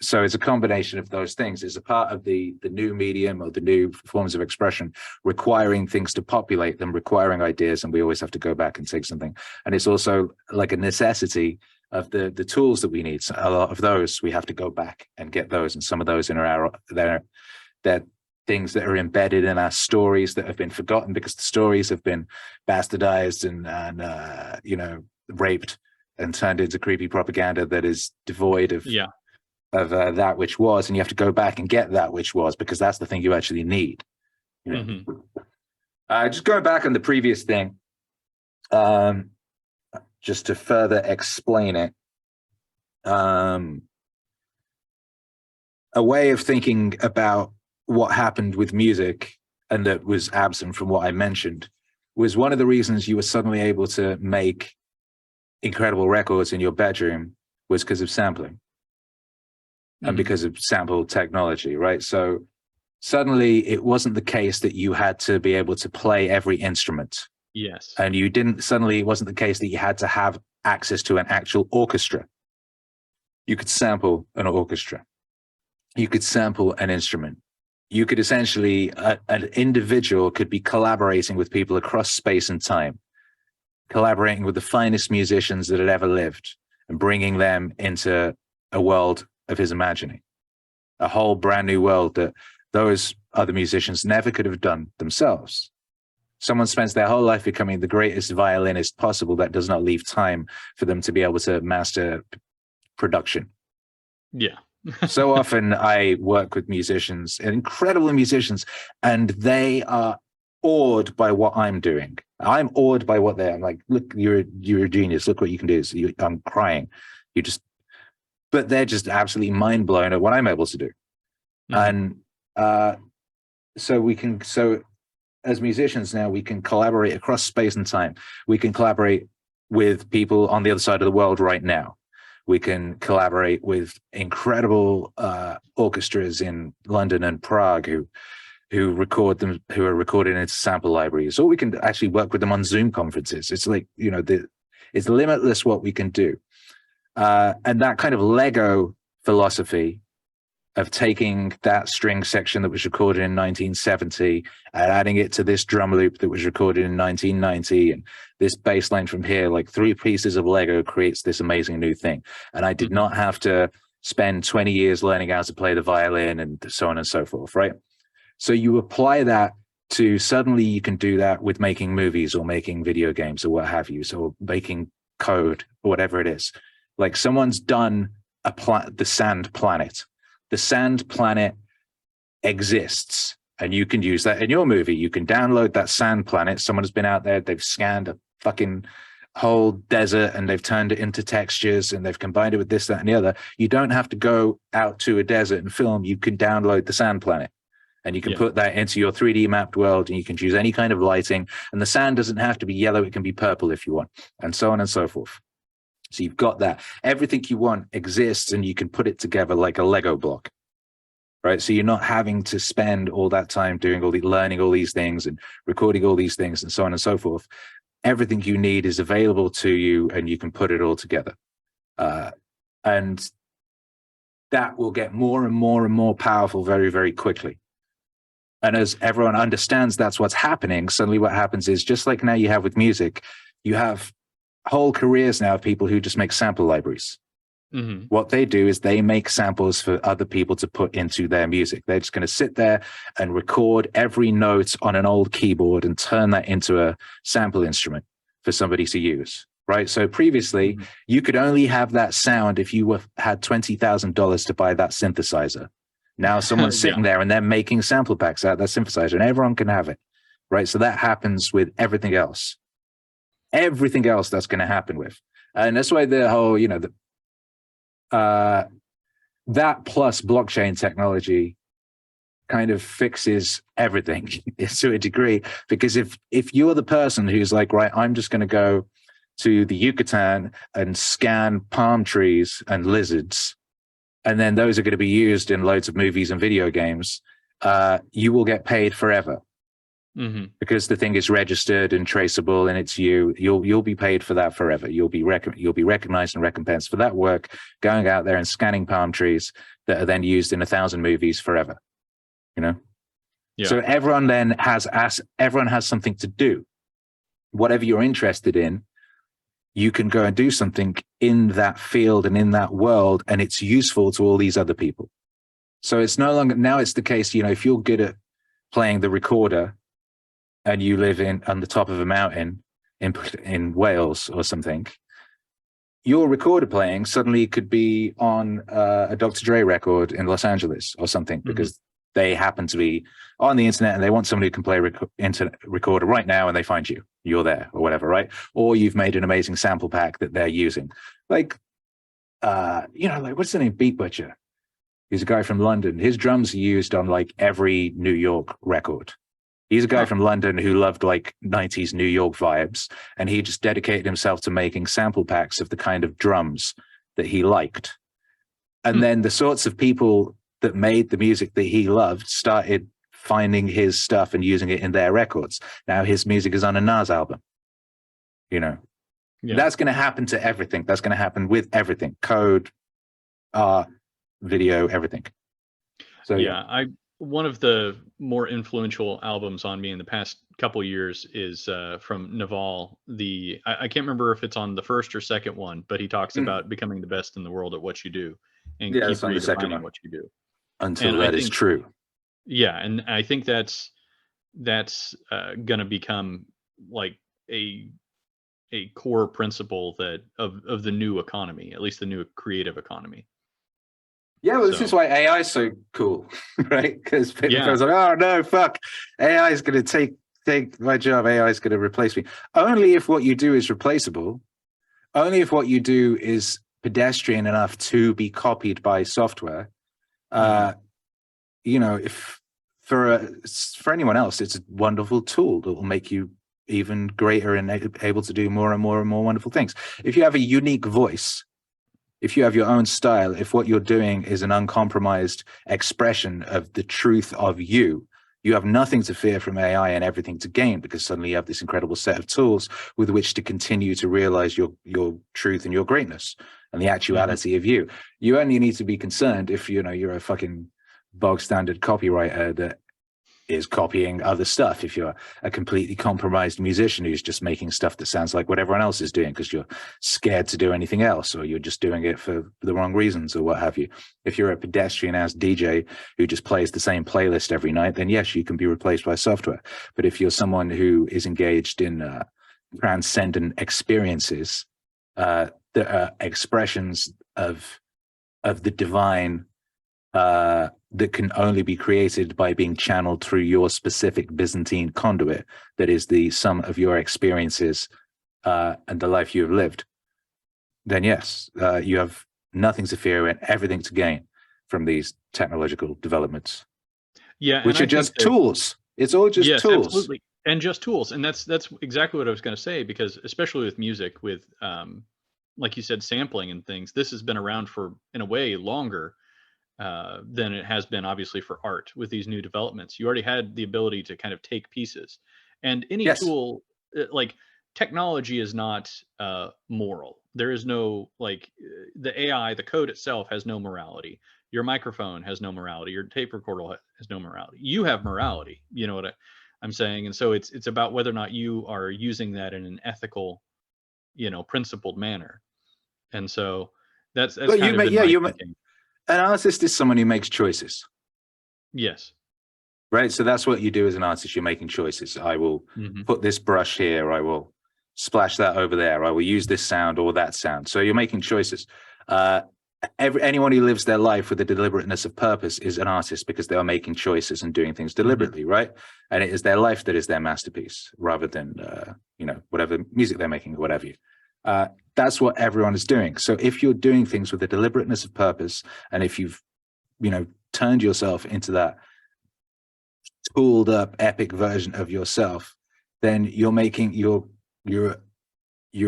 Speaker 2: So it's a combination of those things. It's a part of the new medium or the new forms of expression requiring things to populate them, requiring ideas, and we always have to go back and take something. And it's also like a necessity of the tools that we need. So a lot of those we have to go back and get those, and some of those they're things that are embedded in our stories that have been forgotten because the stories have been bastardized and raped and turned into creepy propaganda that is devoid of that which was, and you have to go back and get that which was, because that's the thing you actually need. Just going back on the previous thing, just to further explain it, a way of thinking about what happened with music and that was absent from what I mentioned was one of the reasons you were suddenly able to make incredible records in your bedroom was because of sampling and because of sample technology, right? So suddenly it wasn't the case that you had to be able to play every instrument.
Speaker 1: Yes.
Speaker 2: And it wasn't the case that you had to have access to an actual orchestra. You could sample an orchestra. You could sample an instrument. You could essentially, an individual could be collaborating with people across space and time, collaborating with the finest musicians that had ever lived and bringing them into a world of his imagining, a whole brand new world that those other musicians never could have done themselves. Someone spends their whole life becoming the greatest violinist possible that does not leave time for them to be able to master production.
Speaker 1: Yeah.
Speaker 2: So often I work with musicians, incredible musicians, and they are awed by what I'm doing. I'm awed by what they're. I'm like, look, you're a genius. Look what you can do. So I'm crying. But they're just absolutely mind blown at what I'm able to do. And so as musicians now, we can collaborate across space and time. We can collaborate with people on the other side of the world right now. We can collaborate with incredible orchestras in London and Prague who are recorded into sample libraries, or we can actually work with them on Zoom conferences. It's like, it's limitless what we can do. And that kind of Lego philosophy of taking that string section that was recorded in 1970 and adding it to this drum loop that was recorded in 1990 and this bass line from here, like 3 pieces of Lego creates this amazing new thing. And I did not have to spend 20 years learning how to play the violin and so on and so forth, right? So you apply that to, suddenly you can do that with making movies or making video games or what have you. So making code or whatever it is. Like someone's done the sand planet. The sand planet exists, and you can use that in your movie. You can download that sand planet. Someone has been out there, they've scanned a fucking whole desert and they've turned it into textures and they've combined it with this, that, and the other. You don't have to go out to a desert and film. You can download the sand planet and you can put that into your 3D mapped world, and you can choose any kind of lighting. And the sand doesn't have to be yellow. It can be purple if you want, and so on and so forth. So you've got that. Everything you want exists, and you can put it together like a Lego block, right? So you're not having to spend all that time learning all these things and recording all these things and so on and so forth. Everything you need is available to you, and you can put it all together. And that will get more and more and more powerful very, very quickly. And as everyone understands that's what's happening, suddenly what happens is, just like now you have with music, you have whole careers now of people who just make sample libraries. What they do is they make samples for other people to put into their music. They're just going to sit there and record every note on an old keyboard and turn that into a sample instrument for somebody to use, right? So previously, you could only have that sound if you had $20,000 to buy that synthesizer. Now someone's sitting there and they're making sample packs out of that synthesizer, and everyone can have it. right? So that happens with everything else that's going to happen with. And that's why the whole, that plus blockchain technology kind of fixes everything to a degree, because if you're the person who's like, right, I'm just going to go to the Yucatan and scan palm trees and lizards, and then those are going to be used in loads of movies and video games, you will get paid forever. Because the thing is registered and traceable, and it's you'll be paid for that forever. You'll be recognized and recompensed for that work, going out there and scanning palm trees that are then used in 1,000 movies forever. So everyone then has something to do. Whatever you're interested in, you can go and do something in that field and in that world, and it's useful to all these other people. So it's no longer, now it's the case, if you're good at playing the recorder and you live on the top of a mountain in Wales or something, your recorder playing suddenly could be on a Dr. Dre record in Los Angeles or something, because they happen to be on the internet and they want somebody who can play internet recorder right now, and they find you're there or whatever, right? Or you've made an amazing sample pack that they're using. Like what's the name? Beat Butcher. He's a guy from London. His drums are used on like every New York record. He's a guy from London who loved like 90s New York vibes, and he just dedicated himself to making sample packs of the kind of drums that he liked. And then the sorts of people that made the music that he loved started finding his stuff and using it in their records. Now his music is on a Nas album. That's going to happen to everything. That's going to happen with everything: code, art, video, everything. So
Speaker 1: one of the more influential albums on me in the past couple years is from Naval. I can't remember if it's on the first or second one, but he talks about becoming the best in the world at what you do and keep redefining what you do
Speaker 2: until that is true.
Speaker 1: Yeah, and I think that's going to become like a core principle that of the new economy, at least the new creative economy.
Speaker 2: Yeah, well, this is why AI is so cool, right? Because people are like, oh no, fuck, AI is going to take my job. AI is going to replace me. Only if what you do is replaceable. Only if what you do is pedestrian enough to be copied by software. If for anyone else, it's a wonderful tool that will make you even greater and able to do more and more and more wonderful things. If you have a unique voice, if you have your own style, if what you're doing is an uncompromised expression of the truth of you have nothing to fear from AI and everything to gain, because suddenly you have this incredible set of tools with which to continue to realize your truth and your greatness and the actuality of you. You only need to be concerned if you're a fucking bog standard copywriter that is copying other stuff. If you're a completely compromised musician who's just making stuff that sounds like what everyone else is doing because you're scared to do anything else, or you're just doing it for the wrong reasons or what have you. If you're a pedestrian ass DJ who just plays the same playlist every night, then yes, you can be replaced by software. But if you're someone who is engaged in transcendent experiences that are expressions of the divine, that can only be created by being channeled through your specific Byzantine conduit, that is the sum of your experiences and the life you have lived, then yes, you have nothing to fear and everything to gain from these technological developments.
Speaker 1: Yeah,
Speaker 2: which are just tools. It's all just tools.
Speaker 1: Absolutely. And just tools. And that's exactly what I was going to say, because especially with music, with like you said, sampling and things, this has been around for, in a way, longer than it has been obviously for art. With these new developments, you already had the ability to kind of take pieces, and any tool, like technology, is not moral. There is no, like, the AI, the code itself has no morality. Your microphone has no morality. Your tape recorder has no morality. You have morality. You know what I'm saying? And so it's about whether or not you are using that in an ethical, principled manner. And so that's
Speaker 2: but
Speaker 1: kind of
Speaker 2: an artist is someone who makes choices.
Speaker 1: Yes.
Speaker 2: Right. So that's what you do as an artist. You're making choices. I will put this brush here. I will splash that over there. I will use this sound or that sound. So you're making choices. anyone who lives their life with a deliberateness of purpose is an artist, because they are making choices and doing things deliberately, right? And it is their life that is their masterpiece, rather than whatever music they're making or whatever. That's what everyone is doing. So if you're doing things with a deliberateness of purpose, and if you've turned yourself into that tooled up epic version of yourself, then you're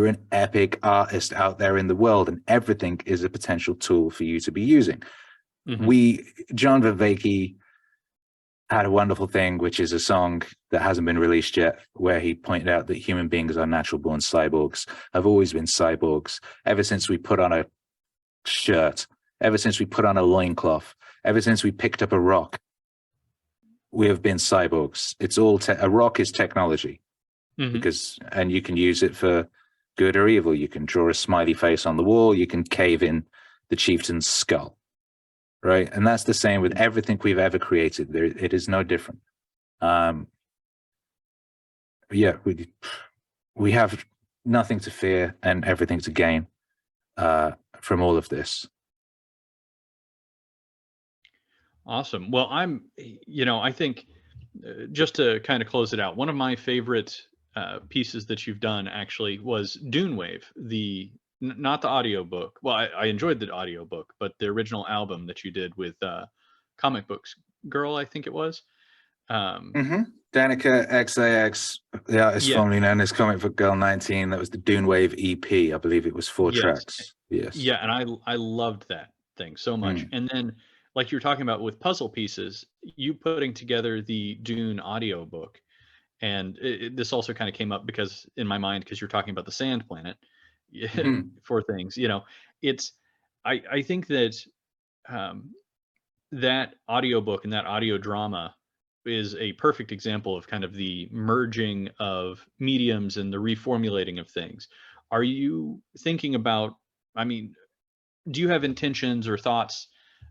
Speaker 2: an epic artist out there in the world, and everything is a potential tool for you to be using. John Vervaeke had a wonderful thing, which is a song that hasn't been released yet, where he pointed out that human beings are natural born cyborgs, have always been cyborgs. Ever since we put on a shirt, ever since we put on a loincloth, ever since we picked up a rock, we have been cyborgs. It's all a rock is technology, and you can use it for good or evil. You can draw a smiley face on the wall. You can cave in the chieftain's skull, right? And that's the same with everything we've ever created. It is no different. We have nothing to fear and everything to gain from all of this.
Speaker 1: Awesome. Well, I think just to kind of close it out, one of my favorite pieces that you've done actually was Dunewave, not the audiobook. Well, I enjoyed the audiobook, but the original album that you did with Comic Books Girl, I think it was.
Speaker 2: Danica XIX, the artist formerly known as Comic Book Girl 19. That was the Dunewave EP. I believe it was 4 tracks. Yes.
Speaker 1: Yeah, and I loved that thing so much. And then, like you were talking about with puzzle pieces, you putting together the Dune audiobook. And this also kind of came up because in my mind, because you're talking about the sand planet for things, I think that that audiobook and that audio drama is a perfect example of kind of the merging of mediums and the reformulating of things. Are you thinking about, do you have intentions or thoughts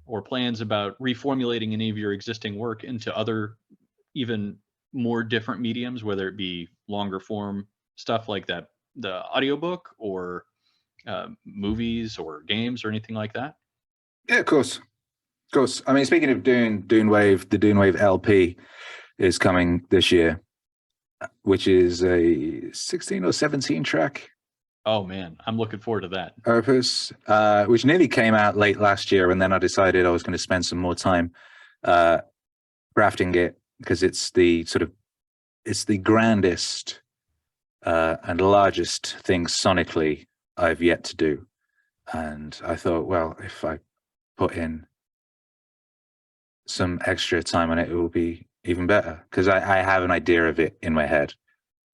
Speaker 1: or plans about reformulating any of your existing work into other, even more different mediums, whether it be longer form stuff like that, the audiobook, or movies or games or anything like that?
Speaker 2: Yeah, of course. Speaking of Dunewave, the Dunewave LP is coming this year, which is a 16 or 17 track.
Speaker 1: Oh man, I'm looking forward to that.
Speaker 2: Opus, which nearly came out late last year, and then I decided I was going to spend some more time crafting it, because it's the grandest and largest thing sonically I've yet to do. And I thought, well, if I put in some extra time on it, it will be even better, because I have an idea of it in my head.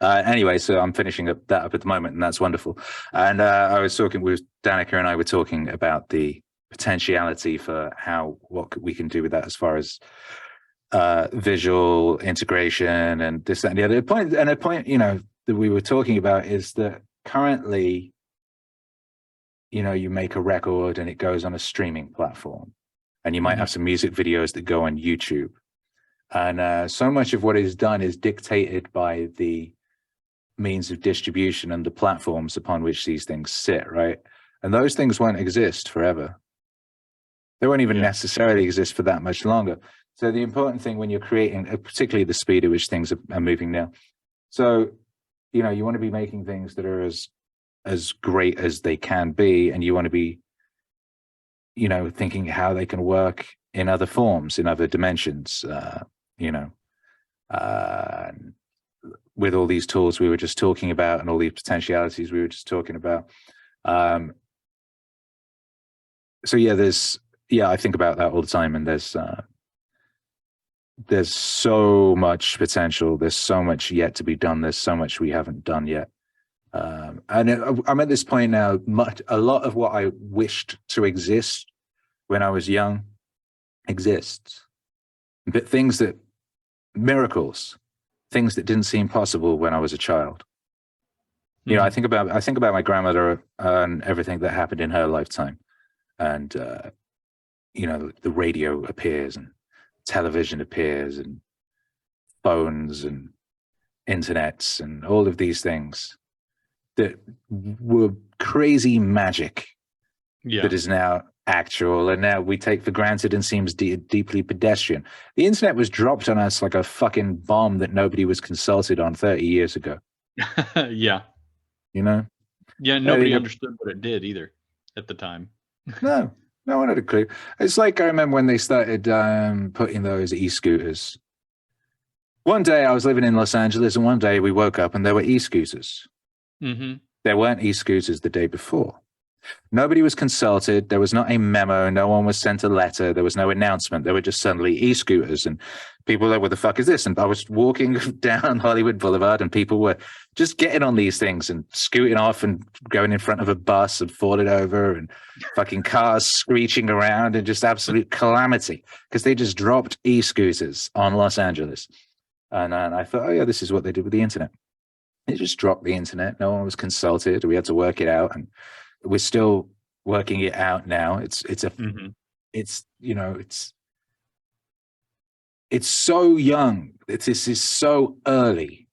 Speaker 2: Anyway, so I'm finishing that up at the moment, and that's wonderful. And I was talking with Danica, and I were talking about the potentiality for what we can do with that, as far as visual integration and this, that, and the other. The point, that we were talking about is that currently, you make a record and it goes on a streaming platform, and you might have some music videos that go on YouTube. And so much of what is done is dictated by the means of distribution and the platforms upon which these things sit, right? And those things won't exist forever. They won't even necessarily exist for that much longer. So the important thing when you're creating, particularly the speed at which things are moving now. So, you want to be making things that are as great as they can be, and you want to be, thinking how they can work in other forms, in other dimensions, with all these tools we were just talking about, and all these potentialities we were just talking about. I think about that all the time, and there's so much potential. There's so much yet to be done. There's so much we haven't done yet. And I'm at this point now, a lot of what I wished to exist when I was young exists. But miracles, things that didn't seem possible when I was a child. I think about my grandmother and everything that happened in her lifetime. And, the radio appears, and television appears, and phones and internets, and all of these things that were crazy magic that is now actual, and now we take for granted and seems deeply pedestrian. The internet was dropped on us like a fucking bomb that nobody was consulted on 30 years ago.
Speaker 1: Yeah.
Speaker 2: You know?
Speaker 1: Yeah, nobody understood what it did either at the time.
Speaker 2: No one had a clue. It's like, I remember when they started putting those e-scooters. One day I was living in Los Angeles, and one day we woke up and there were e-scooters.
Speaker 1: Mm-hmm.
Speaker 2: There weren't e-scooters the day before. Nobody was consulted. There was not a memo. No one was sent a letter. There was no announcement. There were just suddenly e-scooters, and people were like, what the fuck is this? And I was walking down Hollywood Boulevard, and people were just getting on these things and scooting off and going in front of a bus and falling over, and fucking cars screeching around, and just absolute calamity because they just dropped e-scooters on Los Angeles. And I thought, oh yeah, this is what they did with the internet. They just dropped the internet. No one was consulted. We had to work it out, and we're still working it out now. It's so young. This is so early.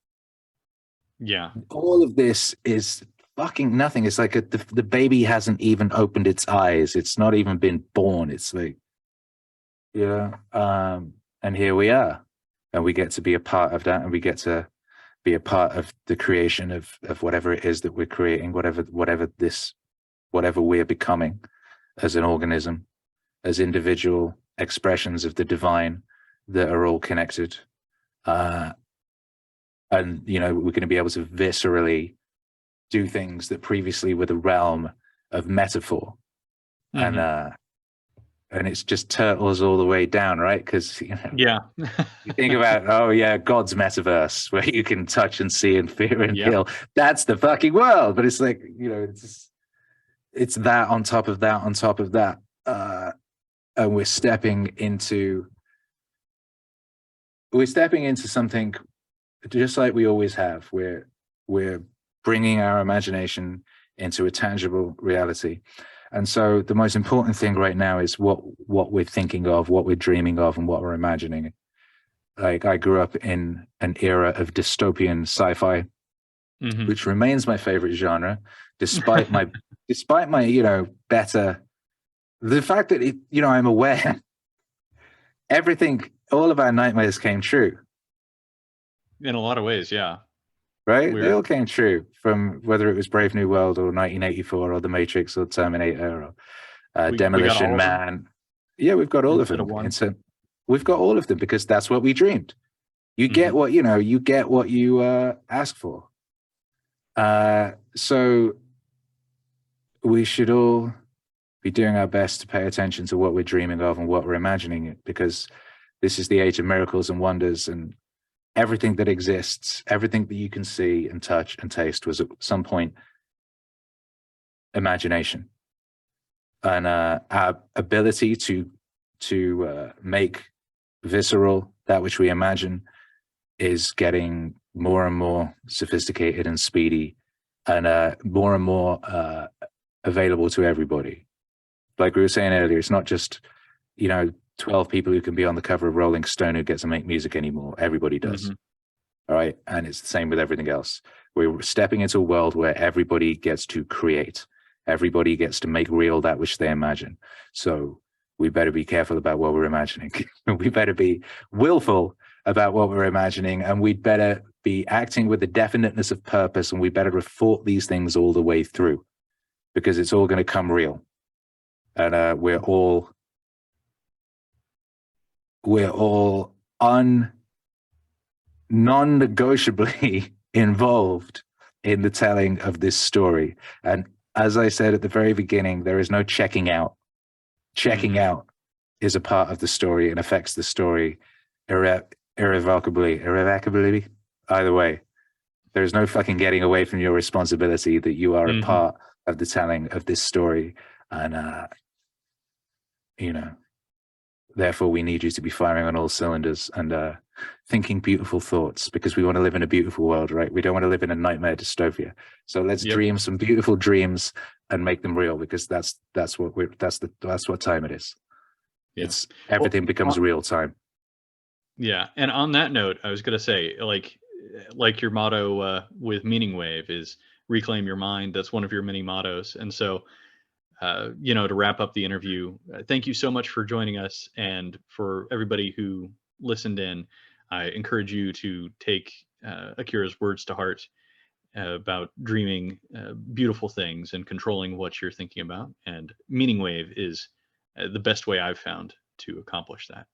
Speaker 1: Yeah.
Speaker 2: All of this is fucking nothing. It's like the baby hasn't even opened its eyes. It's not even been born. It's like, and here we are, and we get to be a part of that, and we get to be a part of the creation of whatever it is that we're creating, whatever we're becoming as an organism, as individual expressions of the divine that are all connected. And, we're going to be able to viscerally do things that previously were the realm of metaphor. Mm-hmm. And it's just turtles all the way down, right? Because,
Speaker 1: yeah.
Speaker 2: You think about, God's metaverse, where you can touch and see and feel and feel. That's the fucking world. But it's like, it's that on top of that, on top of that. And we're stepping into something just like we always have. We're bringing our imagination into a tangible reality. And so the most important thing right now is what we're thinking of, what we're dreaming of, and what we're imagining. Like, I grew up in an era of dystopian sci-fi, mm-hmm. which remains my favorite genre, despite my better, the fact that I'm aware all of our nightmares came true.
Speaker 1: In a lot of ways, yeah.
Speaker 2: Right? Weird. They all came true, from whether it was Brave New World or 1984 or The Matrix or Terminator or Demolition Man. Yeah, we've got all of them. We've got all of them because that's what we dreamed. You mm-hmm. get what you get what you ask for. So we should all be doing our best to pay attention to what we're dreaming of and what we're imagining, because this is the age of miracles and wonders, and everything that exists, everything that you can see and touch and taste was at some point imagination. And our ability to make visceral that which we imagine is getting more and more sophisticated and speedy, and more and more available to everybody. Like we were saying earlier, it's not just 12 people who can be on the cover of Rolling Stone who get to make music anymore. Everybody does. Mm-hmm. All right. And it's the same with everything else. We're stepping into a world where everybody gets to create. Everybody gets to make real that which they imagine. So we better be careful about what we're imagining. We better be willful about what we're imagining, and we'd better be acting with the definiteness of purpose, and we better have thought these things all the way through, because it's all going to come real. And we're all non-negotiably involved in the telling of this story. And as I said at the very beginning, there is no checking out. Checking out is a part of the story and affects the story irrevocably. Either way, there is no fucking getting away from your responsibility that you are a part of the telling of this story. And, therefore we need you to be firing on all cylinders and thinking beautiful thoughts, because we want to live in a beautiful world, right? We don't want to live in a nightmare dystopia. So let's dream some beautiful dreams and make them real, because that's what time it is. Yeah. It's everything becomes real time.
Speaker 1: Yeah. And on that note, I was going to say, like your motto with Meaningwave is reclaim your mind. That's one of your many mottos. And so to wrap up the interview, thank you so much for joining us. And for everybody who listened in, I encourage you to take Akira's words to heart about dreaming beautiful things and controlling what you're thinking about. And Meaningwave is the best way I've found to accomplish that.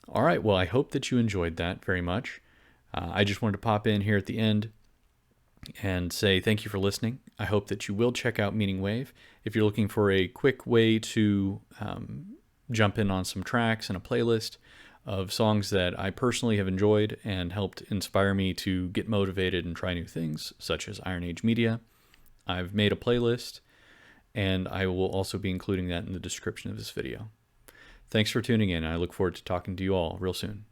Speaker 1: All right. Well, I hope that you enjoyed that very much. I just wanted to pop in here at the end and say thank you for listening. I hope that you will check out Meaningwave. If you're looking for a quick way to jump in on some tracks and a playlist of songs that I personally have enjoyed and helped inspire me to get motivated and try new things, such as IronAge Media, I've made a playlist, and I will also be including that in the description of this video. Thanks for tuning in. I look forward to talking to you all real soon.